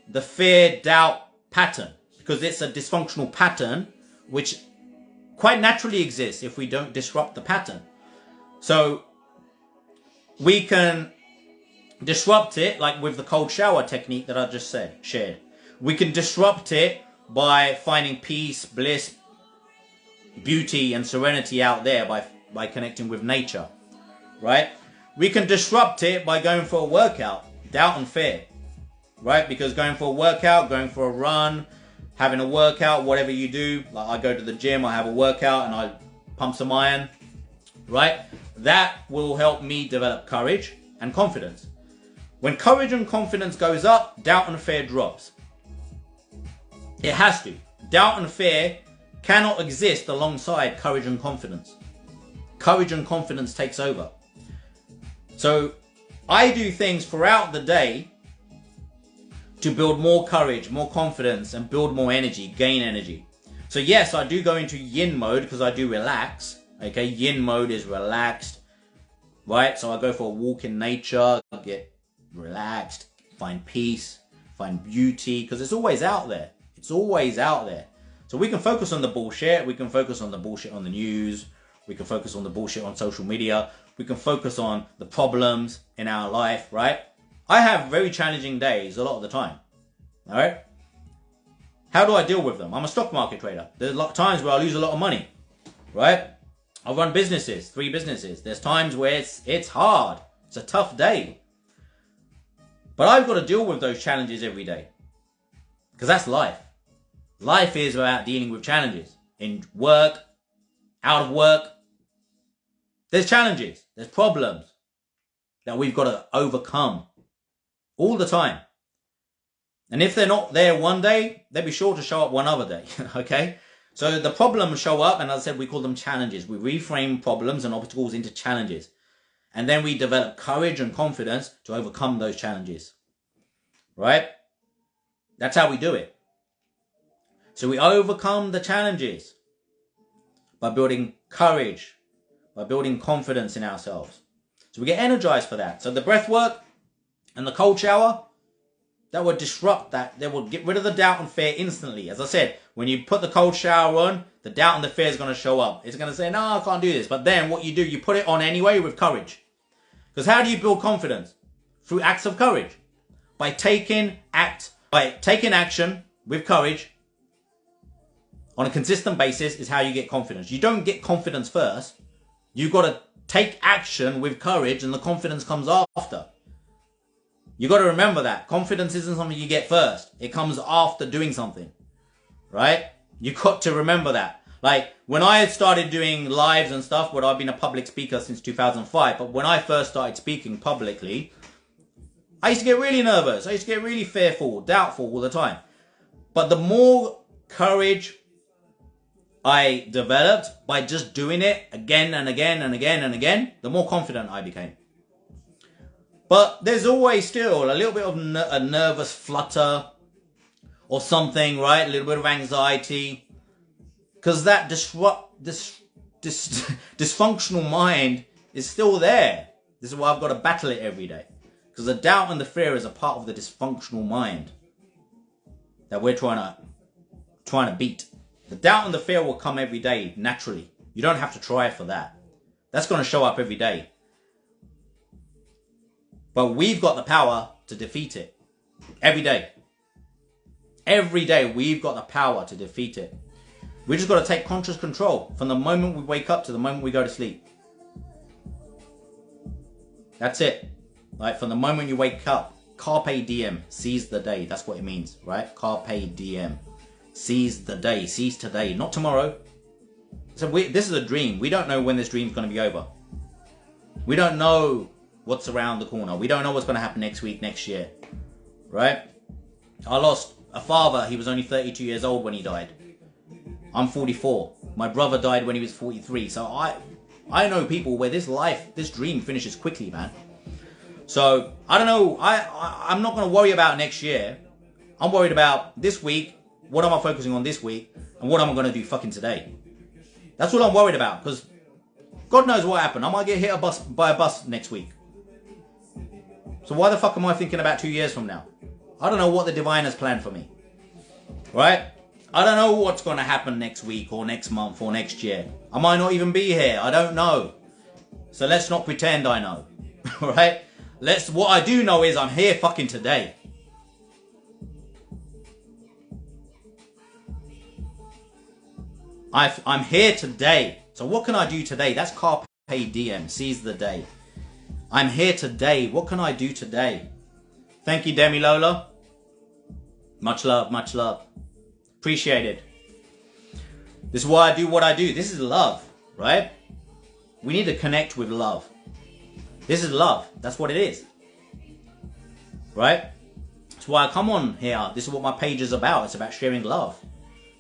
the fear, doubt pattern. Because it's a dysfunctional pattern which quite naturally exists if we don't disrupt the pattern. So we can disrupt it like with the cold shower technique that I just shared. We can disrupt it by finding peace, bliss, beauty and serenity out there by connecting with nature, right? We can disrupt it by going for a workout, doubt and fear, right? Because going for a workout, going for a run, having a workout, whatever you do, like I go to the gym, I have a workout and I pump some iron, right? That will help me develop courage and confidence. When courage and confidence goes up, doubt and fear drops. It has to. Doubt and fear cannot exist alongside courage and confidence. Courage and confidence takes over. So I do things throughout the day to build more courage, more confidence, and build more energy, gain energy. So yes, I do go into yin mode because I do relax. Okay, yin mode is relaxed, right? So I go for a walk in nature, get relaxed, find peace, find beauty, because it's always out there. It's always out there. So we can focus on the bullshit. We can focus on the bullshit on the news. We can focus on the bullshit on social media. We can focus on the problems in our life, right? I have very challenging days a lot of the time, all right? How do I deal with them? I'm a stock market trader. There's a lot of times where I lose a lot of money, right? I run businesses, 3 businesses. There's times where it's hard. It's a tough day. But I've got to deal with those challenges every day. Because that's life. Life is about dealing with challenges. In work, out of work. There's challenges. There's problems that we've got to overcome all the time. And if they're not there one day, they'll be sure to show up one other day. Okay? So the problems show up, and as I said, we call them challenges. We reframe problems and obstacles into challenges. And then we develop courage and confidence to overcome those challenges. Right? That's how we do it. So we overcome the challenges by building courage, by building confidence in ourselves. So we get energized for that. So the breath work and the cold shower, that would disrupt that. They will get rid of the doubt and fear instantly. As I said, when you put the cold shower on, the doubt and the fear is going to show up. It's going to say, no, I can't do this. But then what you do, you put it on anyway with courage. Because how do you build confidence? Through acts of courage. By taking action with courage on a consistent basis is how you get confidence. You don't get confidence first. You've got to take action with courage, and the confidence comes after. You got to remember that. Confidence isn't something you get first. It comes after doing something. Right? You got to remember that. Like, when I started doing lives and stuff, where I've been a public speaker since 2005, but when I first started speaking publicly, I used to get really nervous. I used to get really fearful, doubtful all the time. But the more courage I developed by just doing it again and again and again and again, the more confident I became. But there's always still a little bit of a nervous flutter or something, right? A little bit of anxiety. Because that dysfunctional mind is still there. This is why I've got to battle it every day. Because the doubt and the fear is a part of the dysfunctional mind that we're trying to beat. The doubt and the fear will come every day naturally. You don't have to try for that. That's going to show up every day. But we've got the power to defeat it. Every day. Every day we've got the power to defeat it. We just got to take conscious control from the moment we wake up to the moment we go to sleep. That's it. Right? From the moment you wake up. Carpe diem. Seize the day. That's what it means. Right? Carpe diem. Seize the day. Seize today. Not tomorrow. So this is a dream. We don't know when this dream's going to be over. We don't know what's around the corner. We don't know what's going to happen next week, next year. Right? I lost a father. He was only 32 years old when he died. I'm 44. My brother died when he was 43. So I know people where this dream finishes quickly, man. So I don't know. I'm not going to worry about next year. I'm worried about this week. What am I focusing on this week? And what am I going to do fucking today? That's what I'm worried about. Because God knows what happened. I might get hit by a bus next week. So why the fuck am I thinking about 2 years from now? I don't know what the divine has planned for me. Right? I don't know what's going to happen next week or next month or next year. I might not even be here. I don't know. So let's not pretend I know. Right? What I do know is I'm here fucking today. I'm here today. So what can I do today? That's carpe diem. Seize the day. I'm here today. What can I do today? Thank you, Demi Lola. Much love, much love. Appreciate it. This is why I do what I do. This is love, right? We need to connect with love. This is love. That's what it is. Right? That's why I come on here. This is what my page is about. It's about sharing love.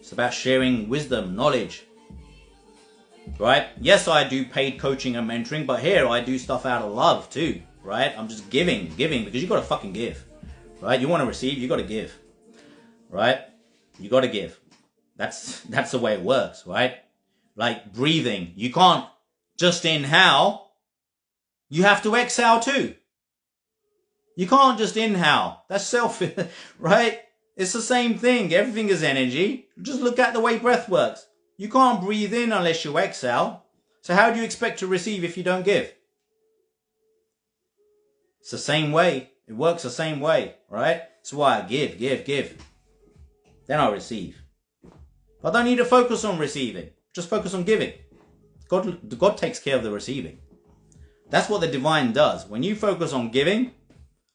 It's about sharing wisdom, knowledge. Right? Yes, I do paid coaching and mentoring, but here I do stuff out of love too. Right? I'm just giving, because you got to fucking give. Right? You want to receive, you got to give. Right? You got to give. That's the way it works, right? Like breathing. You can't just inhale. You have to exhale too. You can't just inhale. That's selfish, right? It's the same thing. Everything is energy. Just look at the way breath works. You can't breathe in unless you exhale. So how do you expect to receive if you don't give? It's the same way. It works the same way, right? That's why I give. Then I receive. But I don't need to focus on receiving. Just focus on giving. God takes care of the receiving. That's what the divine does. When you focus on giving,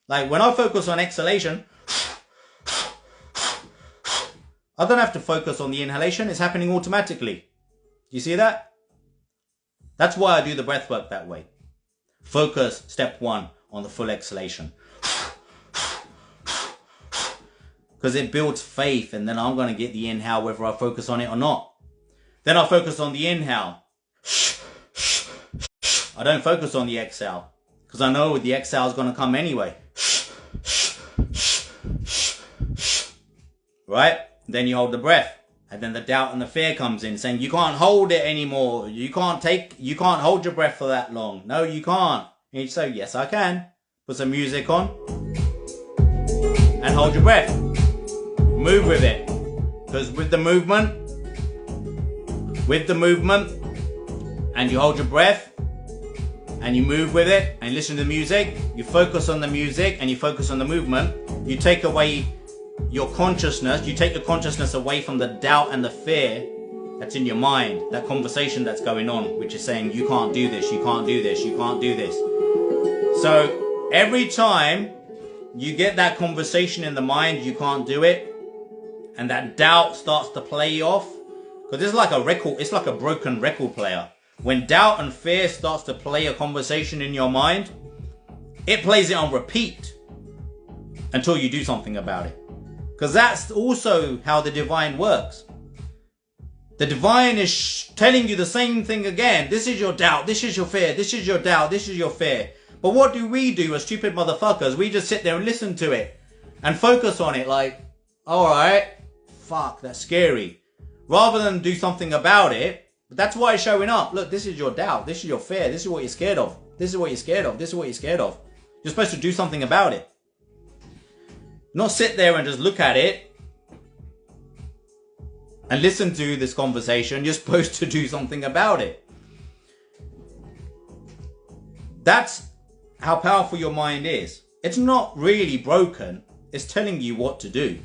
like when I focus on exhalation, I don't have to focus on the inhalation. It's happening automatically. You see that? That's why I do the breath work that way. Focus, step 1, on the full exhalation. Because it builds faith, and then I'm going to get the inhale whether I focus on it or not. Then I focus on the inhale. I don't focus on the exhale, because I know the exhale is going to come anyway. Right? Then you hold the breath. And then the doubt and the fear comes in, saying you can't hold it anymore. You can't hold your breath for that long. No, you can't. And you say, yes, I can. Put some music on. And hold your breath. Move with it. Because with the movement, and you hold your breath, and you move with it, and listen to the music, you focus on the music, and you focus on the movement, you take away your consciousness, you take your consciousness away from the doubt and the fear that's in your mind, that conversation that's going on, which is saying you can't do this, you can't do this, you can't do this. So every time you get that conversation in the mind, you can't do it, and that doubt starts to play off, because it's like a record, it's like a broken record player. When doubt and fear starts to play a conversation in your mind, it plays it on repeat until you do something about it. Because that's also how the divine works. The divine is telling you the same thing again. This is your doubt. This is your fear. This is your doubt. This is your fear. But what do we do as stupid motherfuckers? We just sit there and listen to it and focus on it like, alright, fuck, that's scary. Rather than do something about it. But that's why it's showing up. Look, this is your doubt. This is your fear. This is what you're scared of. This is what you're scared of. This is what you're scared of. You're supposed to do something about it. Not sit there and just look at it and listen to this conversation. You're supposed to do something about it. That's how powerful your mind is. It's not really broken. It's telling you what to do.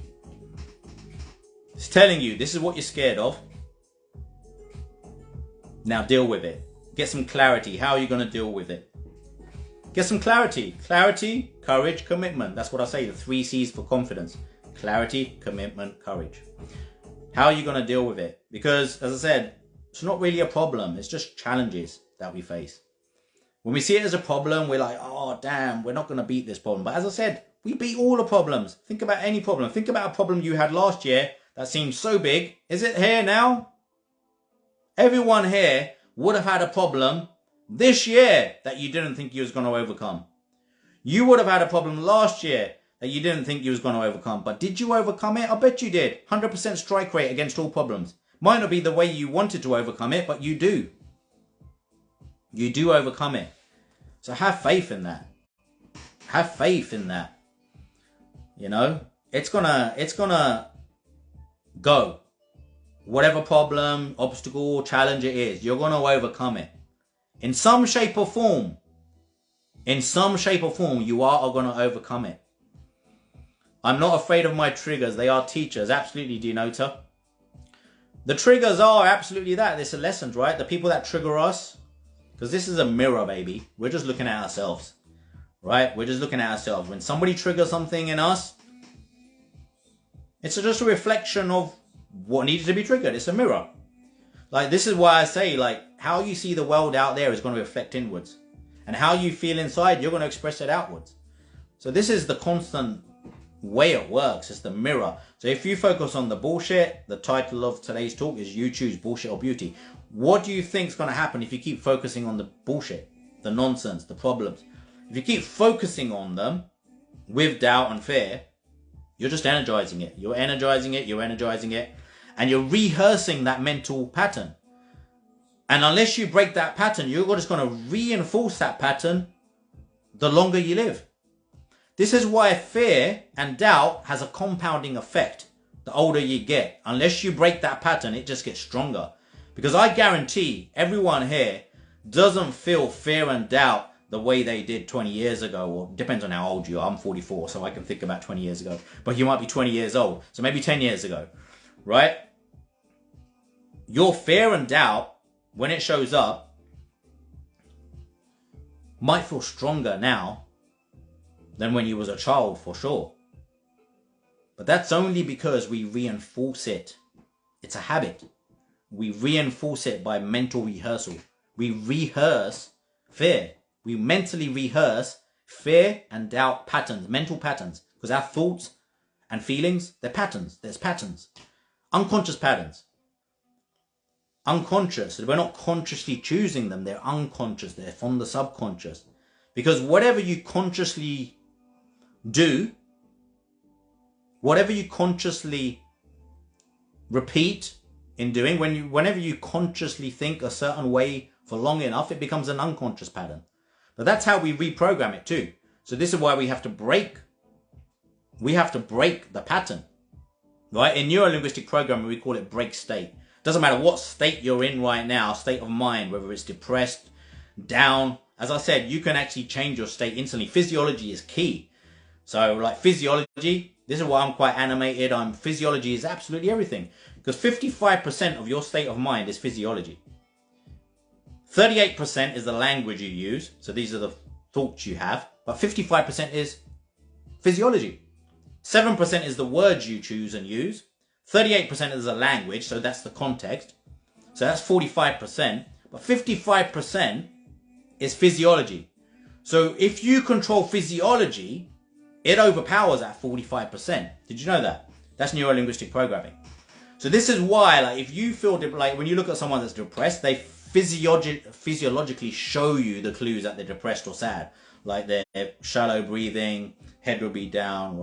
It's telling you this is what you're scared of. Now deal with it. Get some clarity. How are you going to deal with it? Get some clarity. Clarity, courage, commitment. That's what I say, the 3 C's for confidence. Clarity, commitment, courage. How are you going to deal with it? Because, as I said, it's not really a problem. It's just challenges that we face. When we see it as a problem, we're like, oh, damn, we're not going to beat this problem. But as I said, we beat all the problems. Think about any problem. Think about a problem you had last year that seemed so big. Is it here now? Everyone here would have had a problem this year that you didn't think you was going to overcome. You would have had a problem last year that you didn't think you was going to overcome. But did you overcome it? I bet you did. 100% strike rate against all problems. Might not be the way you wanted to overcome it, but you do. You do overcome it. So have faith in that. Have faith in that. You know, it's gonna go. Whatever problem, obstacle, challenge it is, you're gonna overcome it. In some shape or form, you are gonna overcome it. I'm not afraid of my triggers. They are teachers. Absolutely, Denota. The triggers are absolutely that. It's a lesson, right? The people that trigger us, because this is a mirror, baby. We're just looking at ourselves, right? We're just looking at ourselves. When somebody triggers something in us, it's just a reflection of what needed to be triggered. It's a mirror. Like, this is why I say, like, how you see the world out there is going to reflect inwards. And how you feel inside, you're going to express it outwards. So this is the constant way it works. It's the mirror. So if you focus on the bullshit, the title of today's talk is You Choose Bullshit or Beauty. What do you think is going to happen if you keep focusing on the bullshit, the nonsense, the problems? If you keep focusing on them with doubt and fear, you're just energizing it. You're energizing it. You're energizing it. And you're rehearsing that mental pattern. And unless you break that pattern, you're just going to reinforce that pattern the longer you live. This is why fear and doubt has a compounding effect the older you get. Unless you break that pattern, it just gets stronger. Because I guarantee everyone here doesn't feel fear and doubt the way they did 20 years ago, or depends on how old you are. I'm 44, so I can think about 20 years ago. But you might be 20 years old, so maybe 10 years ago, right? Your fear and doubt, when it shows up, might feel stronger now than when you was a child, for sure. But that's only because we reinforce it. It's a habit. We reinforce it by mental rehearsal. We rehearse fear. We mentally rehearse fear and doubt patterns, mental patterns. Because our thoughts and feelings, they're patterns. There's patterns. Unconscious patterns. Unconscious. We're not consciously choosing them. They're unconscious. They're from the subconscious. Because whatever you consciously do, whatever you consciously repeat in doing, whenever you consciously think a certain way for long enough, it becomes an unconscious pattern. But that's how we reprogram it too. So this is why we have to break the pattern, right? In neuro-linguistic programming, we call it break state. Doesn't matter what state you're in right now, state of mind, whether it's depressed, down. As I said, you can actually change your state instantly. Physiology is key. So like physiology, this is why I'm quite animated. Physiology is absolutely everything. Because 55% of your state of mind is physiology. 38% is the language you use. So these are the thoughts you have. But 55% is physiology. 7% is the words you choose and use. 38% is the language. So that's the context. So that's 45%. But 55% is physiology. So if you control physiology, it overpowers that 45%. Did you know that? That's neuro-linguistic programming. So this is why, like, if you feel like when you look at someone that's depressed, they physiologically show you the clues that they're depressed or sad. Like they're shallow breathing, head will be down,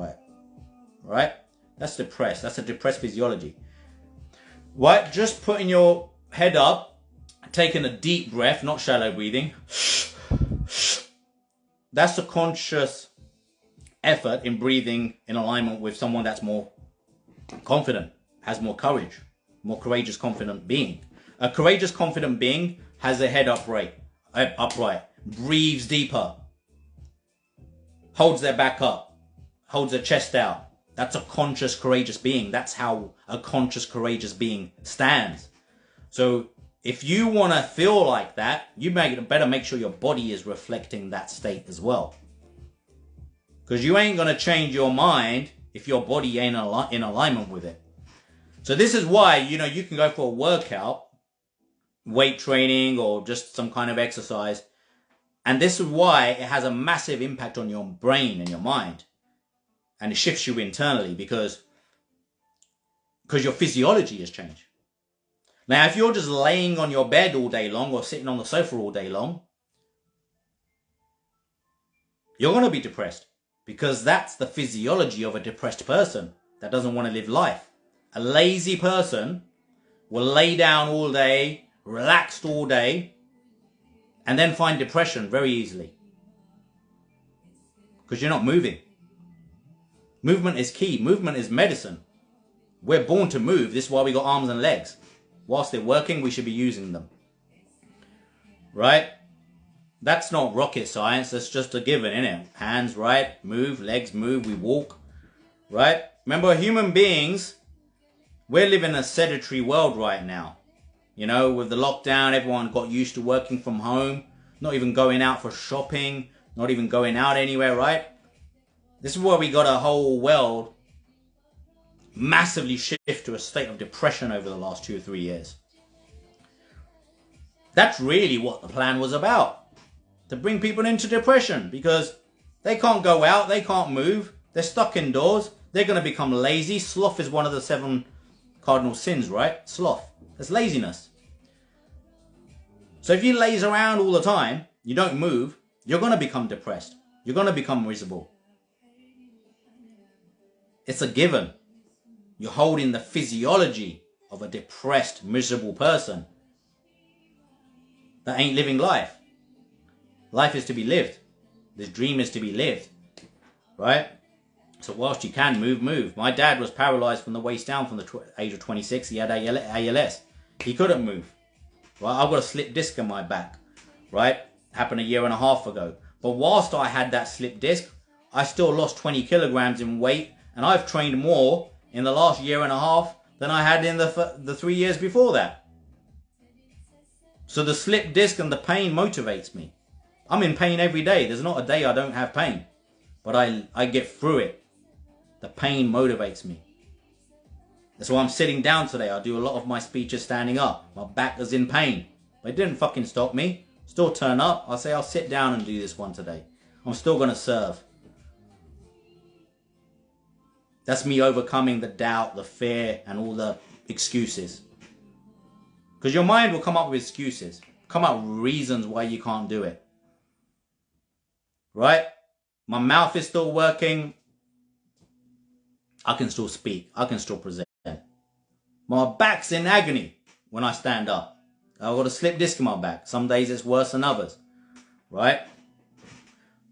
right? That's depressed. That's a depressed physiology. Right? Just putting your head up, taking a deep breath, not shallow breathing. That's a conscious effort in breathing in alignment with someone that's more confident, has more courage, more courageous, confident being. A courageous, confident being has their head upright, breathes deeper, holds their back up, holds their chest out. That's a conscious, courageous being. That's how a conscious, courageous being stands. So if you want to feel like that, you better make sure your body is reflecting that state as well. Because you ain't going to change your mind if your body ain't in alignment with it. So this is why, you can go for a workout, weight training, or just some kind of exercise. And this is why it has a massive impact on your brain and your mind. And it shifts you internally because your physiology has changed. Now, if you're just laying on your bed all day long or sitting on the sofa all day long, you're going to be depressed. Because that's the physiology of a depressed person that doesn't want to live life. A lazy person will lay down all day, relaxed all day, and then find depression very easily. Because you're not moving. Movement is key. Movement is medicine. We're born to move. This is why we got arms and legs. Whilst they're working, we should be using them. Right? That's not rocket science. That's just a given, innit? Hands, right? Move. Legs move. We walk. Right? Remember, human beings, we're living in a sedentary world right now. With the lockdown, everyone got used to working from home. Not even going out for shopping. Not even going out anywhere, right? This is why we got a whole world massively shift to a state of depression over the last 2 or 3 years. That's really what the plan was about. To bring people into depression because they can't go out, they can't move, they're stuck indoors, they're going to become lazy. Sloth is one of the 7 cardinal sins, right? Sloth. That's laziness. So if you laze around all the time, you don't move, you're going to become depressed. You're going to become miserable. It's a given. You're holding the physiology of a depressed, miserable person that ain't living life. Life is to be lived. This dream is to be lived. right? So whilst you can move, move. My dad was paralyzed from the waist down from the age of 26. He had ALS. He couldn't move. Right? I've got a slip disc in my back. Right? Happened a year and a half ago. But whilst I had that slip disc, I still lost 20 kilograms in weight. And I've trained more in the last year and a half than I had in the 3 years before that. So the slip disc and the pain motivates me. I'm in pain every day. There's not a day I don't have pain. But I get through it. The pain motivates me. That's why I'm sitting down today. I do a lot of my speeches standing up. My back is in pain. But it didn't fucking stop me. Still turn up. I'll say I'll sit down and do this one today. I'm still going to serve. That's me overcoming the doubt, the fear, and all the excuses. Because your mind will come up with excuses. Come up with reasons why you can't do it. Right? My mouth is still working. I can still speak. I can still present. My back's in agony when I stand up. I've got a slip disc in my back. Some days it's worse than others. Right?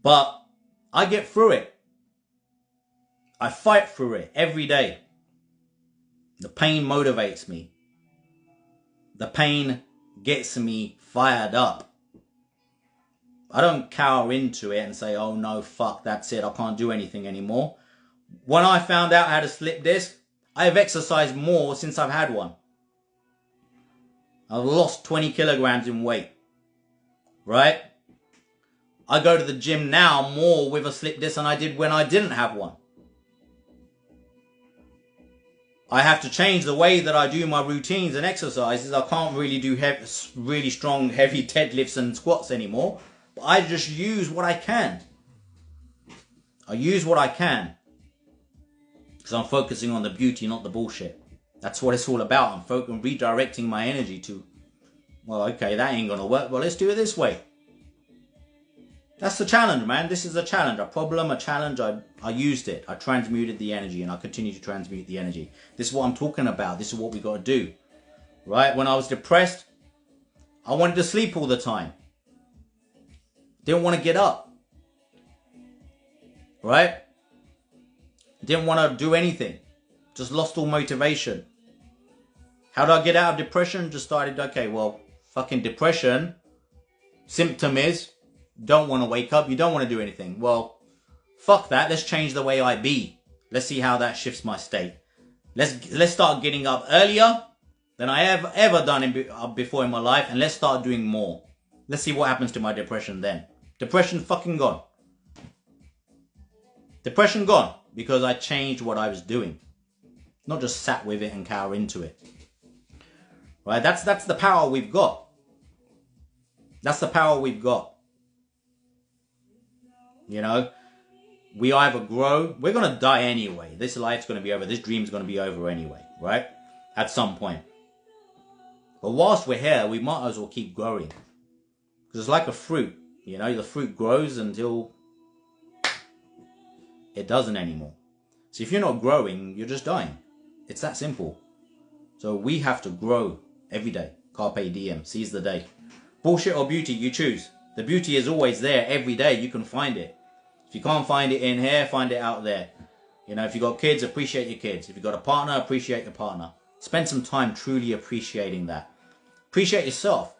But I get through it. I fight through it every day. The pain motivates me. The pain gets me fired up. I don't cower into it and say, oh no, fuck, that's it. I can't do anything anymore. When I found out I had a slip disc, I have exercised more since I've had one. I've lost 20 kilograms in weight. Right? I go to the gym now more with a slip disc than I did when I didn't have one. I have to change the way that I do my routines and exercises. I can't really do really strong, heavy deadlifts and squats anymore. But I just use what I can. I use what I can. Because I'm focusing on the beauty, not the bullshit. That's what it's all about. I'm redirecting my energy to, well, okay, that ain't going to work. Well, let's do it this way. That's the challenge, man. This is a challenge. A problem, a challenge. I used it. I transmuted the energy and I continue to transmute the energy. This is what I'm talking about. This is what we got to do. Right? When I was depressed, I wanted to sleep all the time. Didn't want to get up. Right? Didn't want to do anything. Just lost all motivation. How did I get out of depression? Just started, okay, well, fucking depression. Symptom is, don't want to wake up. You don't want to do anything. Well, fuck that. Let's change the way I be. Let's see how that shifts my state. Let's start getting up earlier than I have ever done before in my life. And let's start doing more. Let's see what happens to my depression then. Depression fucking gone. Depression gone. Because I changed what I was doing. Not just sat with it and cower into it. Right? That's the power we've got. That's the power we've got. You know? We either grow. We're going to die anyway. This life's going to be over. This dream's going to be over anyway. Right? At some point. But whilst we're here, we might as well keep growing. Because it's like a fruit. You know? The fruit grows until it doesn't anymore. So if you're not growing, you're just dying. It's that simple. So we have to grow every day. Carpe diem. Seize the day. Bullshit or beauty, you choose. The beauty is always there every day. You can find it. If you can't find it in here, find it out there. You know, if you've got kids, appreciate your kids. If you've got a partner, appreciate your partner. Spend some time truly appreciating that. Appreciate yourself.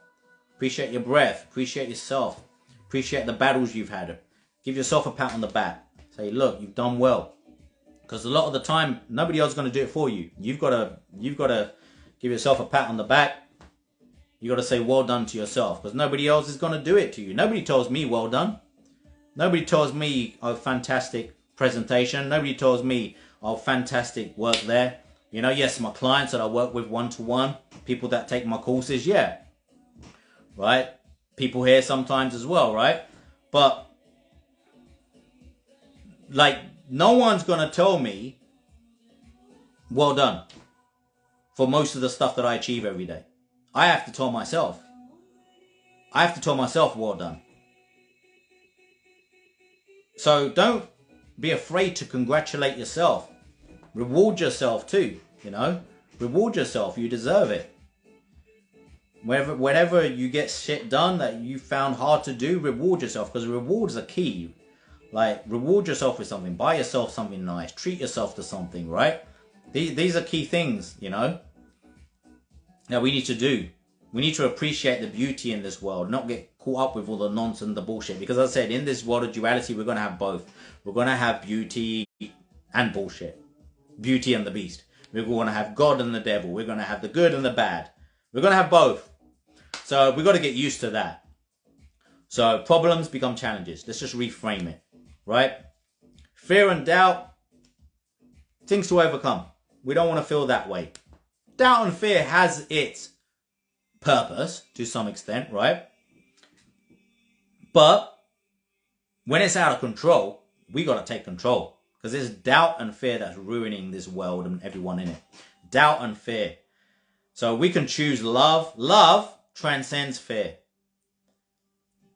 Appreciate your breath. Appreciate yourself. Appreciate the battles you've had. Give yourself a pat on the back. Say, look, you've done well. Because a lot of the time, nobody else is going to do it for you. You've got to give yourself a pat on the back. You've got to say well done to yourself. Because nobody else is going to do it to you. Nobody tells me well done. Nobody tells me, oh, fantastic presentation. Nobody tells me, oh, fantastic work there. You know, yes, my clients that I work with one-to-one. People that take my courses, yeah. Right? People here sometimes as well, right? But like, no one's going to tell me, well done, for most of the stuff that I achieve every day. I have to tell myself. I have to tell myself, well done. So don't be afraid to congratulate yourself. Reward yourself too, you know. Reward yourself. You deserve it. Whenever you get shit done that you found hard to do, reward yourself. Because rewards are key. Like, reward yourself with something. Buy yourself something nice. Treat yourself to something, right? These are key things, you know, that we need to do. We need to appreciate the beauty in this world, not get caught up with all the nonsense, the bullshit. Because as I said, in this world of duality, we're going to have both. We're going to have beauty and bullshit. Beauty and the beast. We're going to have God and the devil. We're going to have the good and the bad. We're going to have both. So we've got to get used to that. So problems become challenges. Let's just reframe it, right? Fear and doubt, things to overcome. We don't want to feel that way. Doubt and fear has its purpose to some extent, right? But when it's out of control, we got to take control, because it's doubt and fear that's ruining this world and everyone in it. Doubt and fear. So we can choose love. Love transcends fear,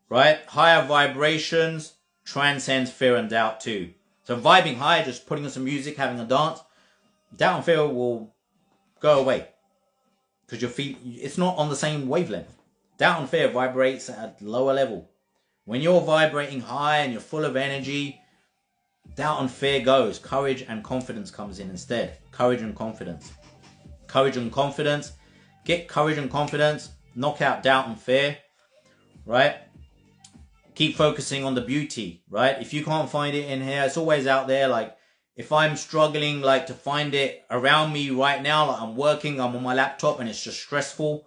right? Higher vibrations transcends fear and doubt too. So vibing high, just putting on some music, having a dance, doubt and fear will go away, because your feet, it's not on the same wavelength. Doubt and fear vibrates at a lower level. When you're vibrating high and you're full of energy, doubt and fear goes. Courage and confidence comes in instead. Courage and confidence. Courage and confidence. Get courage and confidence. Knock out doubt and fear, right? Keep focusing on the beauty, right? If you can't find it in here, it's always out there. Like, if I'm struggling like to find it around me right now, like I'm working, I'm on my laptop and it's just stressful,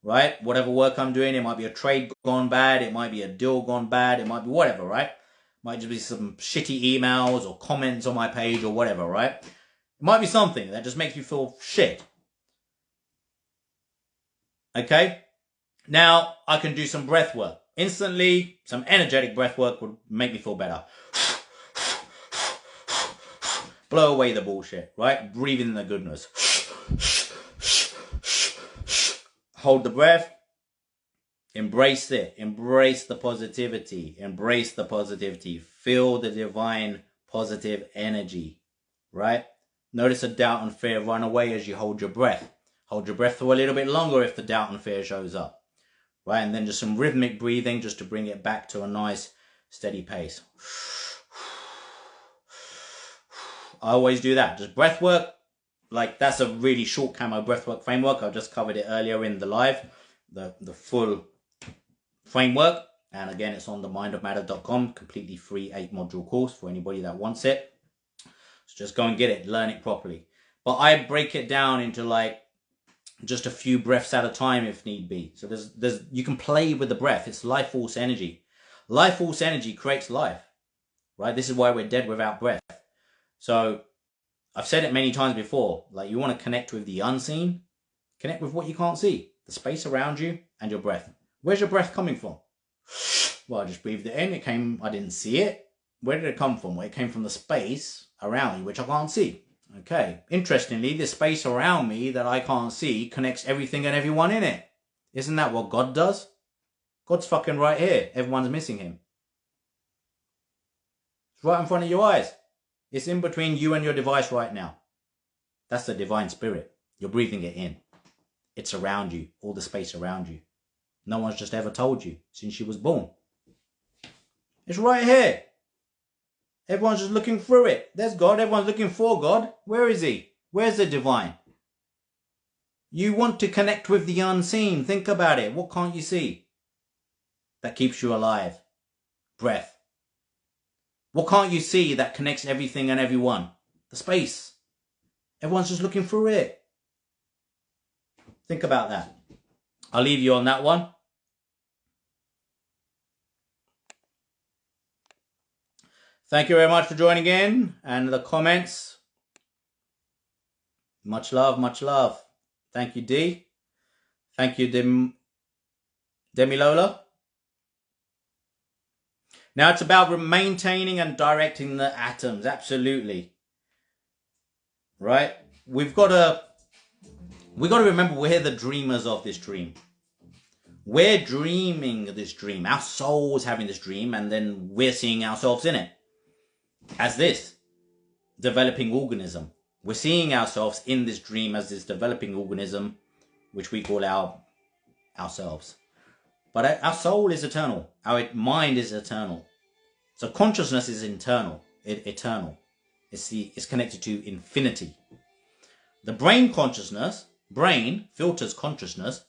right? Whatever work I'm doing, it might be a trade gone bad, it might be a deal gone bad, it might be whatever, right? It might just be some shitty emails or comments on my page or whatever, right? It might be something that just makes you feel shit. Okay? Now, I can do some breath work. Instantly, some energetic breath work would make me feel better. Blow away the bullshit, right? Breathe in the goodness. Hold the breath. Embrace it. Embrace the positivity. Embrace the positivity. Feel the divine positive energy, right? Notice the doubt and fear run away as you hold your breath. Hold your breath for a little bit longer if the doubt and fear shows up, right? And then just some rhythmic breathing just to bring it back to a nice steady pace. I always do that. Just breath work. Like, that's a really short Kambo breathwork framework. I just covered it earlier in the live, the full framework. And again, it's on the mindofmatter.com, completely free 8-module course for anybody that wants it. So just go and get it, learn it properly. But I break it down into like just a few breaths at a time if need be. So there's you can play with the breath. It's life force energy. Life force energy creates life, right? This is why we're dead without breath. So I've said it many times before, like, you want to connect with the unseen, connect with what you can't see, the space around you and your breath. Where's your breath coming from? Well, I just breathed it in, I didn't see it. Where did it come from? Well, it came from the space around you, which I can't see. Okay, interestingly, the space around me that I can't see connects everything and everyone in it. Isn't that what God does? God's fucking right here. Everyone's missing him. It's right in front of your eyes. It's in between you and your device right now. That's the divine spirit. You're breathing it in. It's around you, all the space around you. No one's just ever told you since you was born. It's right here. Everyone's just looking through it. There's God. Everyone's looking for God. Where is he? Where's the divine? You want to connect with the unseen. Think about it. What can't you see that keeps you alive? Breath. What can't you see that connects everything and everyone? The space. Everyone's just looking through it. Think about that. I'll leave you on that one. Thank you very much for joining in and the comments. Much love, much love. Thank you, D. Thank you, Demi Lola. Now it's about maintaining and directing the atoms. Absolutely. Right? We've got to remember we're the dreamers of this dream. We're dreaming this dream. Our soul's having this dream, and then we're seeing ourselves in it as this developing organism. We're seeing ourselves in this dream as this developing organism, which we call ourselves. But our soul is eternal. Our mind is eternal. So consciousness is internal, eternal. It's connected to infinity. The brain filters consciousness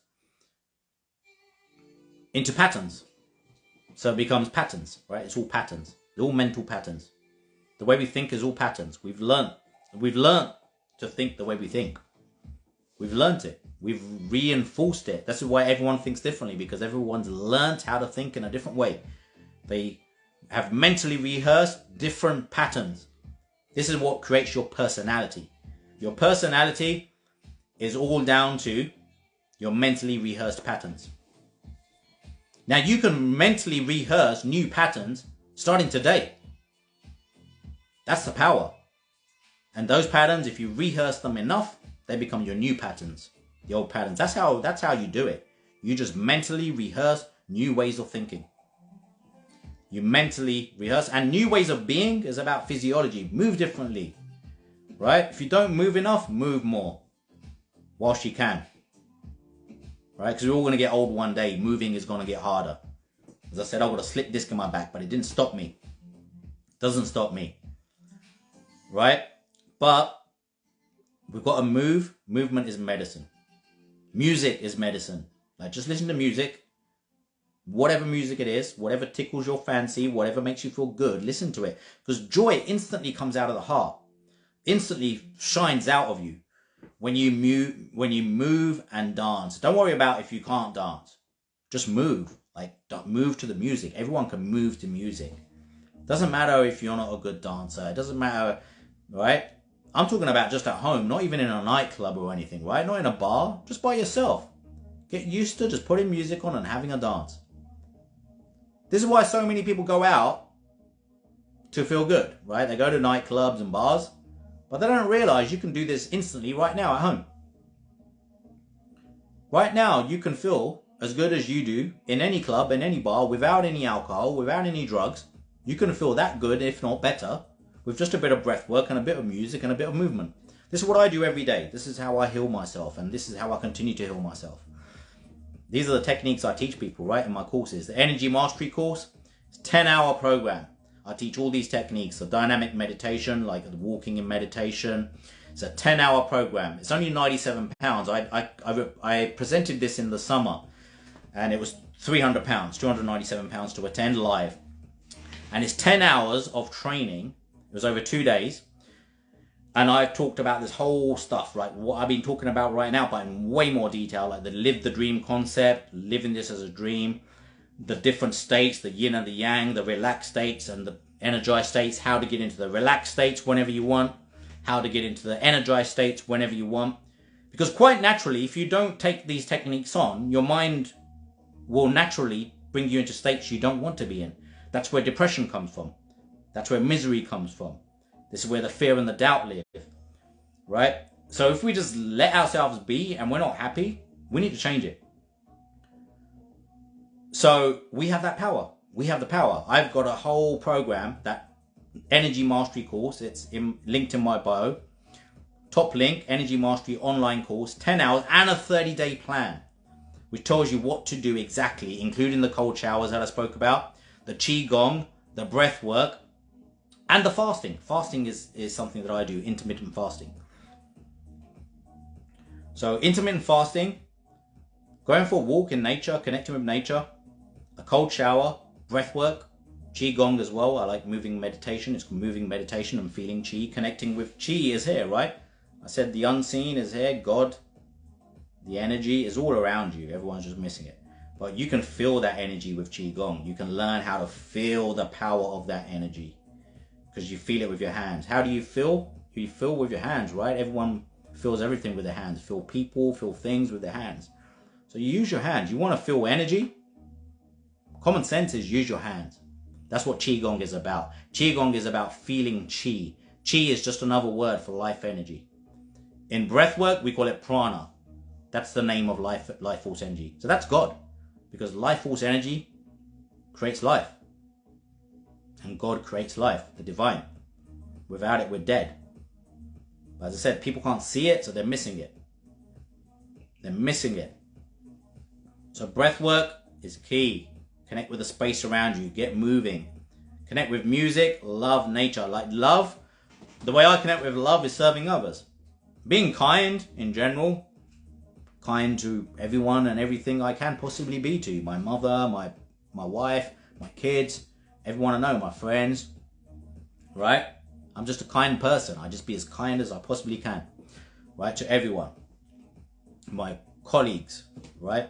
into patterns. So it becomes patterns, right? It's all patterns. They're all mental patterns. The way we think is all patterns. We've learned to think the way we think. We've learned it. We've reinforced it. That's why everyone thinks differently, because everyone's learned how to think in a different way. They have mentally rehearsed different patterns. This is what creates your personality. Your personality is all down to your mentally rehearsed patterns. Now you can mentally rehearse new patterns starting today. That's the power. And those patterns, if you rehearse them enough, they become your new patterns, the old patterns. That's how you do it. You just mentally rehearse new ways of thinking. You mentally rehearse, and new ways of being is about physiology. Move differently, right? If you don't move enough, move more whilst you can, right? Because we're all going to get old one day. Moving is going to get harder. As I said, I've got a slip disc in my back, but it didn't stop me. Doesn't stop me, right? But we've got to move. Movement is medicine. Music is medicine. Like, just listen to music. Whatever music it is, whatever tickles your fancy, whatever makes you feel good, listen to it. Because joy instantly comes out of the heart. Instantly shines out of you when you move and dance. Don't worry about if you can't dance. Just move. Like, move to the music. Everyone can move to music. Doesn't matter if you're not a good dancer. It doesn't matter, right? I'm talking about just at home, not even in a nightclub or anything, right? Not in a bar, just by yourself. Get used to just putting music on and having a dance. This is why so many people go out to feel good, right? They go to nightclubs and bars, but they don't realize you can do this instantly right now at home. Right now, you can feel as good as you do in any club, in any bar, without any alcohol, without any drugs. You can feel that good, if not better, with just a bit of breath work and a bit of music and a bit of movement. This is what I do every day. This is how I heal myself, and this is how I continue to heal myself. These are the techniques I teach people, right, in my courses. The Energy Mastery course, it's a 10-hour program. I teach all these techniques. The dynamic meditation, like the walking in meditation. It's a 10-hour program. It's only £97. I presented this in the summer, and it was £300, £297 to attend live. And it's 10 hours of training. It was over 2 days. And I've talked about this whole stuff, right? What I've been talking about right now, but in way more detail, like the live the dream concept, living this as a dream, the different states, the yin and the yang, the relaxed states and the energized states, how to get into the relaxed states whenever you want, how to get into the energized states whenever you want. Because quite naturally, if you don't take these techniques on, your mind will naturally bring you into states you don't want to be in. That's where depression comes from. That's where misery comes from. This is where the fear and the doubt live, right? So if we just let ourselves be and we're not happy, we need to change it. So we have that power. We have the power. I've got a whole program, that Energy Mastery course. It's linked in my bio. Top link, Energy Mastery online course, 10 hours and a 30-day plan, which tells you what to do exactly, including the cold showers that I spoke about, the Qigong, the breath work, and the fasting. Fasting is something that I do, intermittent fasting. So intermittent fasting, going for a walk in nature, connecting with nature, a cold shower, breath work, Qigong as well. I like moving meditation. It's moving meditation and feeling Qi. Connecting with Qi is here, right? I said the unseen is here. God, the energy is all around you. Everyone's just missing it. But you can feel that energy with Qigong. You can learn how to feel the power of that energy, because you feel it with your hands. How do you feel? You feel with your hands, right? Everyone feels everything with their hands. Feel people, feel things with their hands. So you use your hands. You want to feel energy? Common sense is use your hands. That's what Qigong is about. Qigong is about feeling Qi. Qi is just another word for life energy. In breath work, we call it prana. That's the name of life force energy. So that's God, because life force energy creates life. And God creates life, the divine. Without it, we're dead. But as I said, people can't see it, so they're missing it. They're missing it. So breath work is key. Connect with the space around you. Get moving. Connect with music, love nature. Like love, the way I connect with love is serving others. Being kind in general, kind to everyone and everything I can possibly be to. My mother, my wife, my kids, everyone I know, my friends, right? I'm just a kind person. I just be as kind as I possibly can, right? To everyone. My colleagues, right?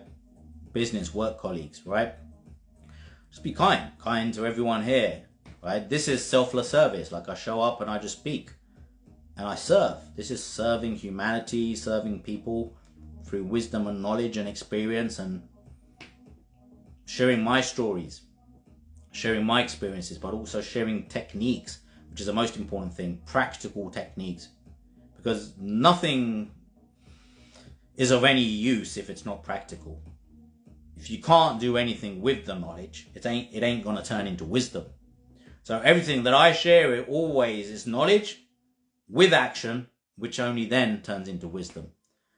Business, work colleagues, right? Just be kind to everyone here, right? This is selfless service. Like I show up and I just speak and I serve. This is serving humanity, serving people through wisdom and knowledge and experience, and sharing my stories, sharing my experiences, but also sharing techniques, which is the most important thing, practical techniques, because nothing is of any use if it's not practical. If you can't do anything with the knowledge, it ain't gonna turn into wisdom. So everything that I share, it always is knowledge with action, which only then turns into wisdom.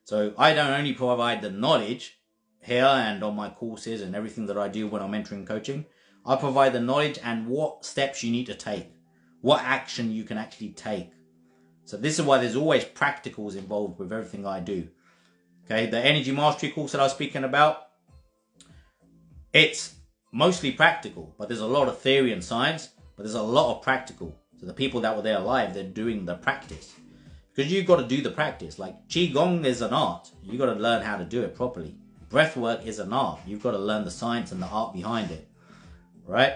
So I don't only provide the knowledge here and on my courses and everything that I do when I'm mentoring coaching. I provide the knowledge and what steps you need to take, what action you can actually take. So this is why there's always practicals involved with everything I do. Okay, the energy mastery course that I was speaking about, it's mostly practical, but there's a lot of theory and science, but there's a lot of practical. So the people that were there live, they're doing the practice. Because you've got to do the practice. Like Qigong is an art. You've got to learn how to do it properly. Breathwork is an art. You've got to learn the science and the art behind it. Right?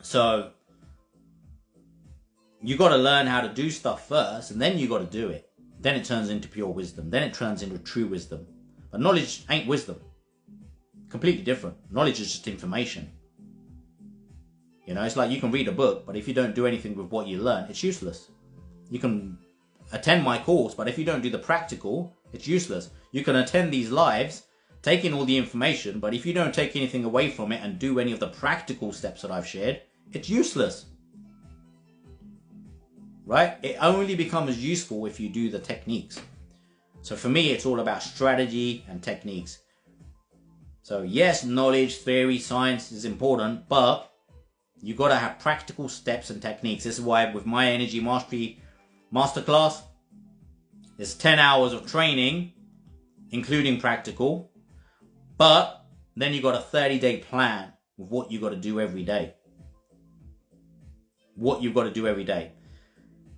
So you got to learn how to do stuff first, and then you got to do it. Then it turns into pure wisdom. Then it turns into true wisdom. But knowledge ain't wisdom. Completely different. Knowledge is just information. You know, it's like you can read a book, but if you don't do anything with what you learn, it's useless. You can attend my course, but if you don't do the practical, it's useless. You can attend these lives, take in all the information, but if you don't take anything away from it and do any of the practical steps that I've shared, it's useless. Right? It only becomes useful if you do the techniques. So for me, it's all about strategy and techniques. So yes, knowledge, theory, science is important, but you got to have practical steps and techniques. This is why with my energy mastery masterclass, there's 10 hours of training, including practical, but then you got a 30-day plan with what you got to do every day. What you've got to do every day.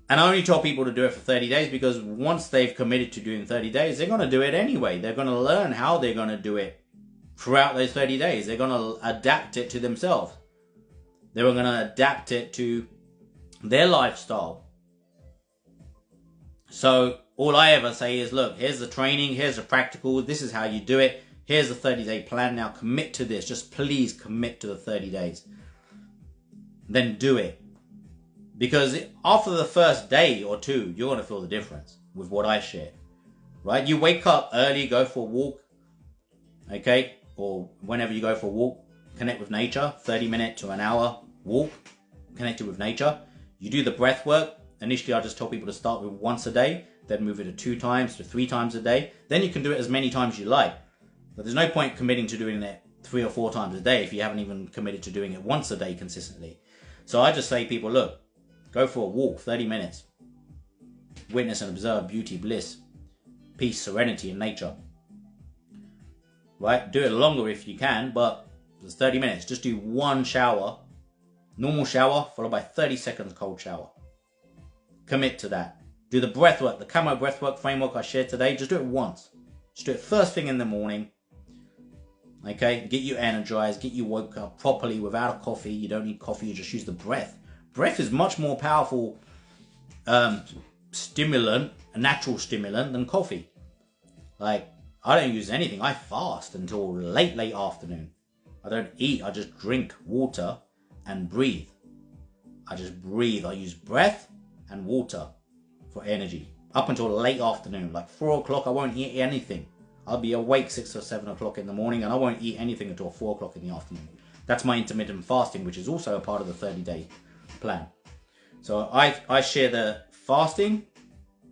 And I only tell people to do it for 30 days because once they've committed to doing 30 days, they're going to do it anyway. They're going to learn how they're going to do it throughout those 30 days. They're going to adapt it to themselves. They're going to adapt it to their lifestyle. So all I ever say is, look, here's the training, here's the practical, this is how you do it. Here's the 30-day plan. Now commit to this. Just please commit to the 30 days. Then do it. Because after the first day or two, you're going to feel the difference with what I share. Right? You wake up early, go for a walk. Okay? Or whenever you go for a walk, connect with nature. 30-minute to an hour walk. Connected with nature. You do the breath work. Initially, I just tell people to start with once a day. Then move it to 2 times to 3 times a day. Then you can do it as many times as you like. But there's no point committing to doing it 3 or 4 times a day if you haven't even committed to doing it once a day consistently. So I just say to people, look, go for a walk, 30 minutes. Witness and observe beauty, bliss, peace, serenity in nature. Right? Do it longer if you can, but it's 30 minutes. Just do 1 shower, normal shower, followed by 30 seconds cold shower. Commit to that. Do the breath work, the Kambo breath work framework I shared today. Just do it once. Just do it first thing in the morning. Okay? Get you energized, get you woke up properly without a coffee. You don't need coffee, you just use the breath. Breath is much more powerful stimulant, a natural stimulant, than coffee. Like, I don't use anything. I fast until late afternoon. I don't eat. I just drink water and breathe. I just breathe. I use breath and water for energy. Up until late afternoon. Like 4 o'clock, I won't eat anything. I'll be awake 6 or 7 o'clock in the morning and I won't eat anything until 4 o'clock in the afternoon. That's my intermittent fasting, which is also a part of the 30-day plan. So I share the fasting.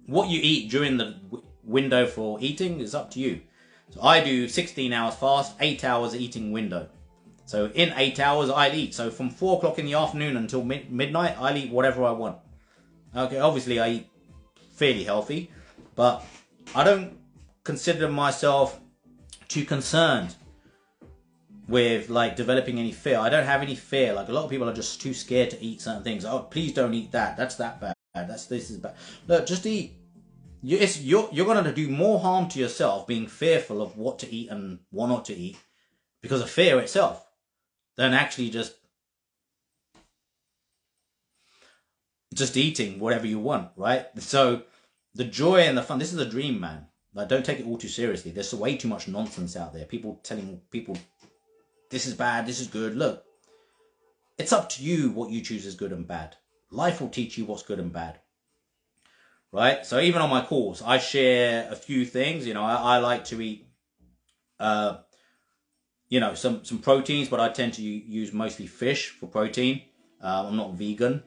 What you eat during the window for eating is up to you. So I do 16 hours fast, 8 hours eating window. So in 8 hours, I'll eat. So from 4 o'clock in the afternoon until midnight, I'll eat whatever I want. Okay, obviously I eat fairly healthy, but I don't consider myself too concerned with like developing any fear. I don't have any fear. Like a lot of people are just too scared to eat certain things. Oh, please don't eat that. That's that bad. This is bad. Look, just eat. You're going to do more harm to yourself being fearful of what to eat and what not to eat because of fear itself than actually just eating whatever you want, right? So the joy and the fun, this is a dream, man. Like, don't take it all too seriously. There's way too much nonsense out there. People telling people this is bad, this is good. Look, it's up to you what you choose as good and bad. Life will teach you what's good and bad, right? So even on my course, I share a few things. You know, I like to eat, you know, some proteins, but I tend to use mostly fish for protein. I'm not vegan,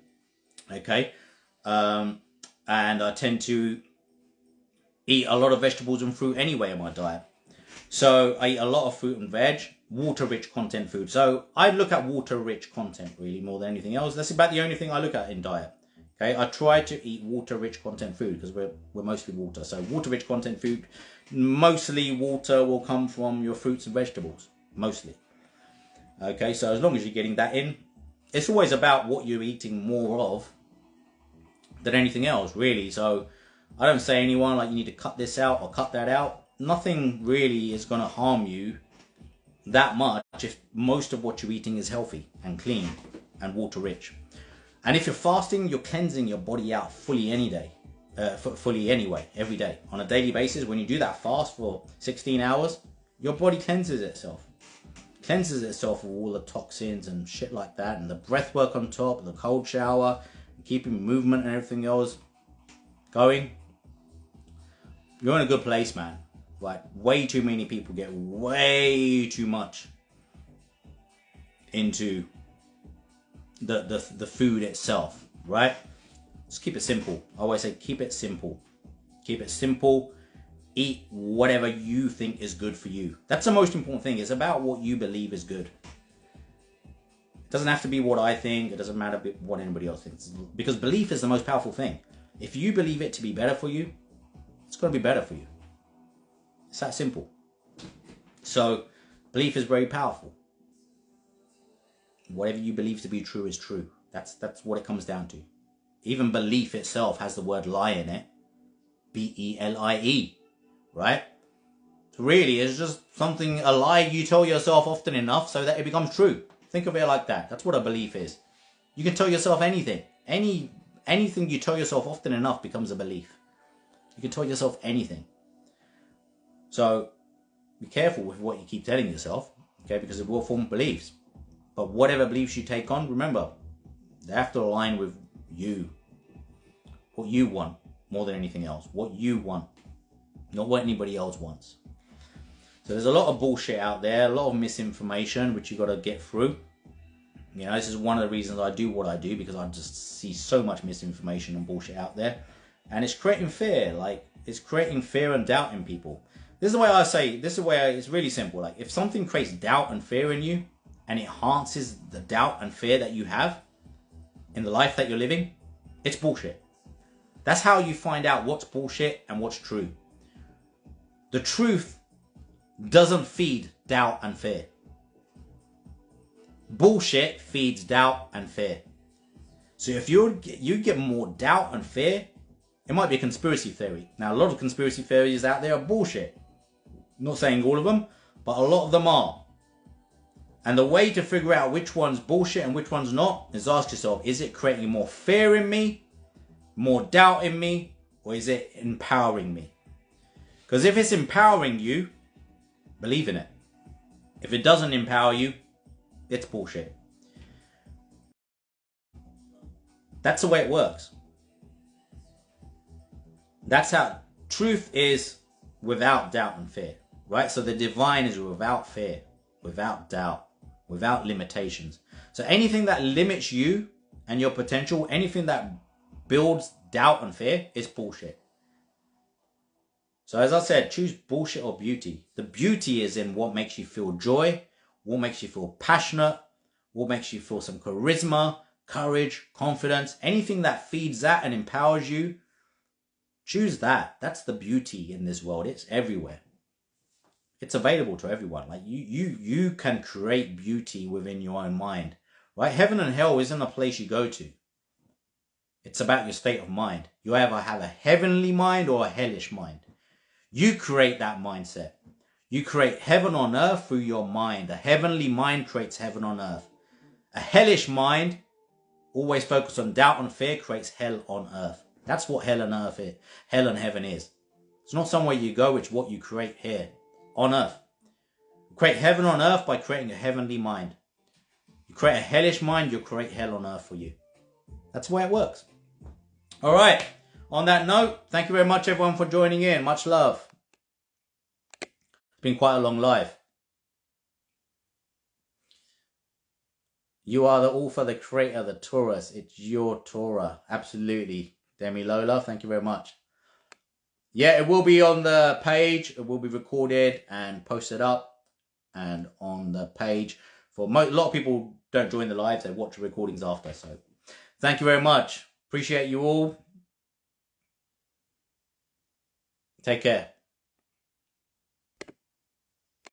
okay? And I tend to eat a lot of vegetables and fruit anyway in my diet. So I eat a lot of fruit and veg, water-rich content food. So I look at water-rich content really more than anything else. That's about the only thing I look at in diet. Okay, I try to eat water-rich content food because we're mostly water. So water-rich content food, mostly water will come from your fruits and vegetables, mostly. Okay, so as long as you're getting that in, it's always about what you're eating more of than anything else, really. So I don't say anyone like you need to cut this out or cut that out. Nothing really is going to harm you that much if most of what you're eating is healthy and clean and water rich. And if you're fasting, you're cleansing your body out fully any day, fully anyway, every day. On a daily basis, when you do that fast for 16 hours, your body cleanses itself. Cleanses itself of all the toxins and shit like that, and the breath work on top, and the cold shower, and keeping movement and everything else going. You're in a good place, man. Like, way too many people get way too much into the food itself, right? Just keep it simple. I always say keep it simple. Keep it simple. Eat whatever you think is good for you. That's the most important thing. It's about what you believe is good. It doesn't have to be what I think. It doesn't matter what anybody else thinks. Because belief is the most powerful thing. If you believe it to be better for you, it's going to be better for you. It's that simple. So, belief is very powerful. Whatever you believe to be true is true. That's what it comes down to. Even belief itself has the word lie in it. B-E-L-I-E. Right? So really, it's just a lie you tell yourself often enough so that it becomes true. Think of it like that. That's what a belief is. You can tell yourself anything. Anything you tell yourself often enough becomes a belief. You can tell yourself anything. So be careful with what you keep telling yourself, okay, because it will form beliefs. But whatever beliefs you take on, remember, they have to align with you. What you want more than anything else. What you want, not what anybody else wants. So there's a lot of bullshit out there, a lot of misinformation, which you got to get through. You know, this is one of the reasons I do what I do, because I just see so much misinformation and bullshit out there. And it's creating fear, like, it's creating fear and doubt in people. This is the way I say, it's really simple. Like, if something creates doubt and fear in you, and it enhances the doubt and fear that you have in the life that you're living, it's bullshit. That's how you find out what's bullshit and what's true. The truth doesn't feed doubt and fear. Bullshit feeds doubt and fear. So if you get more doubt and fear, it might be a conspiracy theory. Now, a lot of conspiracy theories out there are bullshit. I'm not saying all of them, but a lot of them are. And the way to figure out which one's bullshit and which one's not is ask yourself, is it creating more fear in me, more doubt in me, or is it empowering me? Because if it's empowering you, believe in it. If it doesn't empower you, it's bullshit. That's the way it works. That's how truth is, without doubt and fear, right? So the divine is without fear, without doubt, without limitations. So anything that limits you and your potential, anything that builds doubt and fear is bullshit. So as I said, choose bullshit or beauty. The beauty is in what makes you feel joy, what makes you feel passionate, what makes you feel some charisma, courage, confidence, anything that feeds that and empowers you. Choose that. That's the beauty in this world. It's everywhere. It's available to everyone. Like you can create beauty within your own mind, right? Heaven and hell isn't a place you go to. It's about your state of mind. You either have a heavenly mind or a hellish mind. You create that mindset. You create heaven on earth through your mind. A heavenly mind creates heaven on earth. A hellish mind, always focused on doubt and fear, creates hell on earth. That's what hell and earth is. Hell and heaven is. It's not somewhere you go, it's what you create here on earth. You create heaven on earth by creating a heavenly mind. You create a hellish mind, you'll create hell on earth for you. That's the way it works. All right. On that note, thank you very much, everyone, for joining in. Much love. It's been quite a long live. You are the author, the creator, the Taurus. It's your Torah. Absolutely. Demi Lola, thank you very much. Yeah, it will be on the page. It will be recorded and posted up. And on the page. For a lot of people don't join the live. They watch the recordings after. So thank you very much. Appreciate you all. Take care.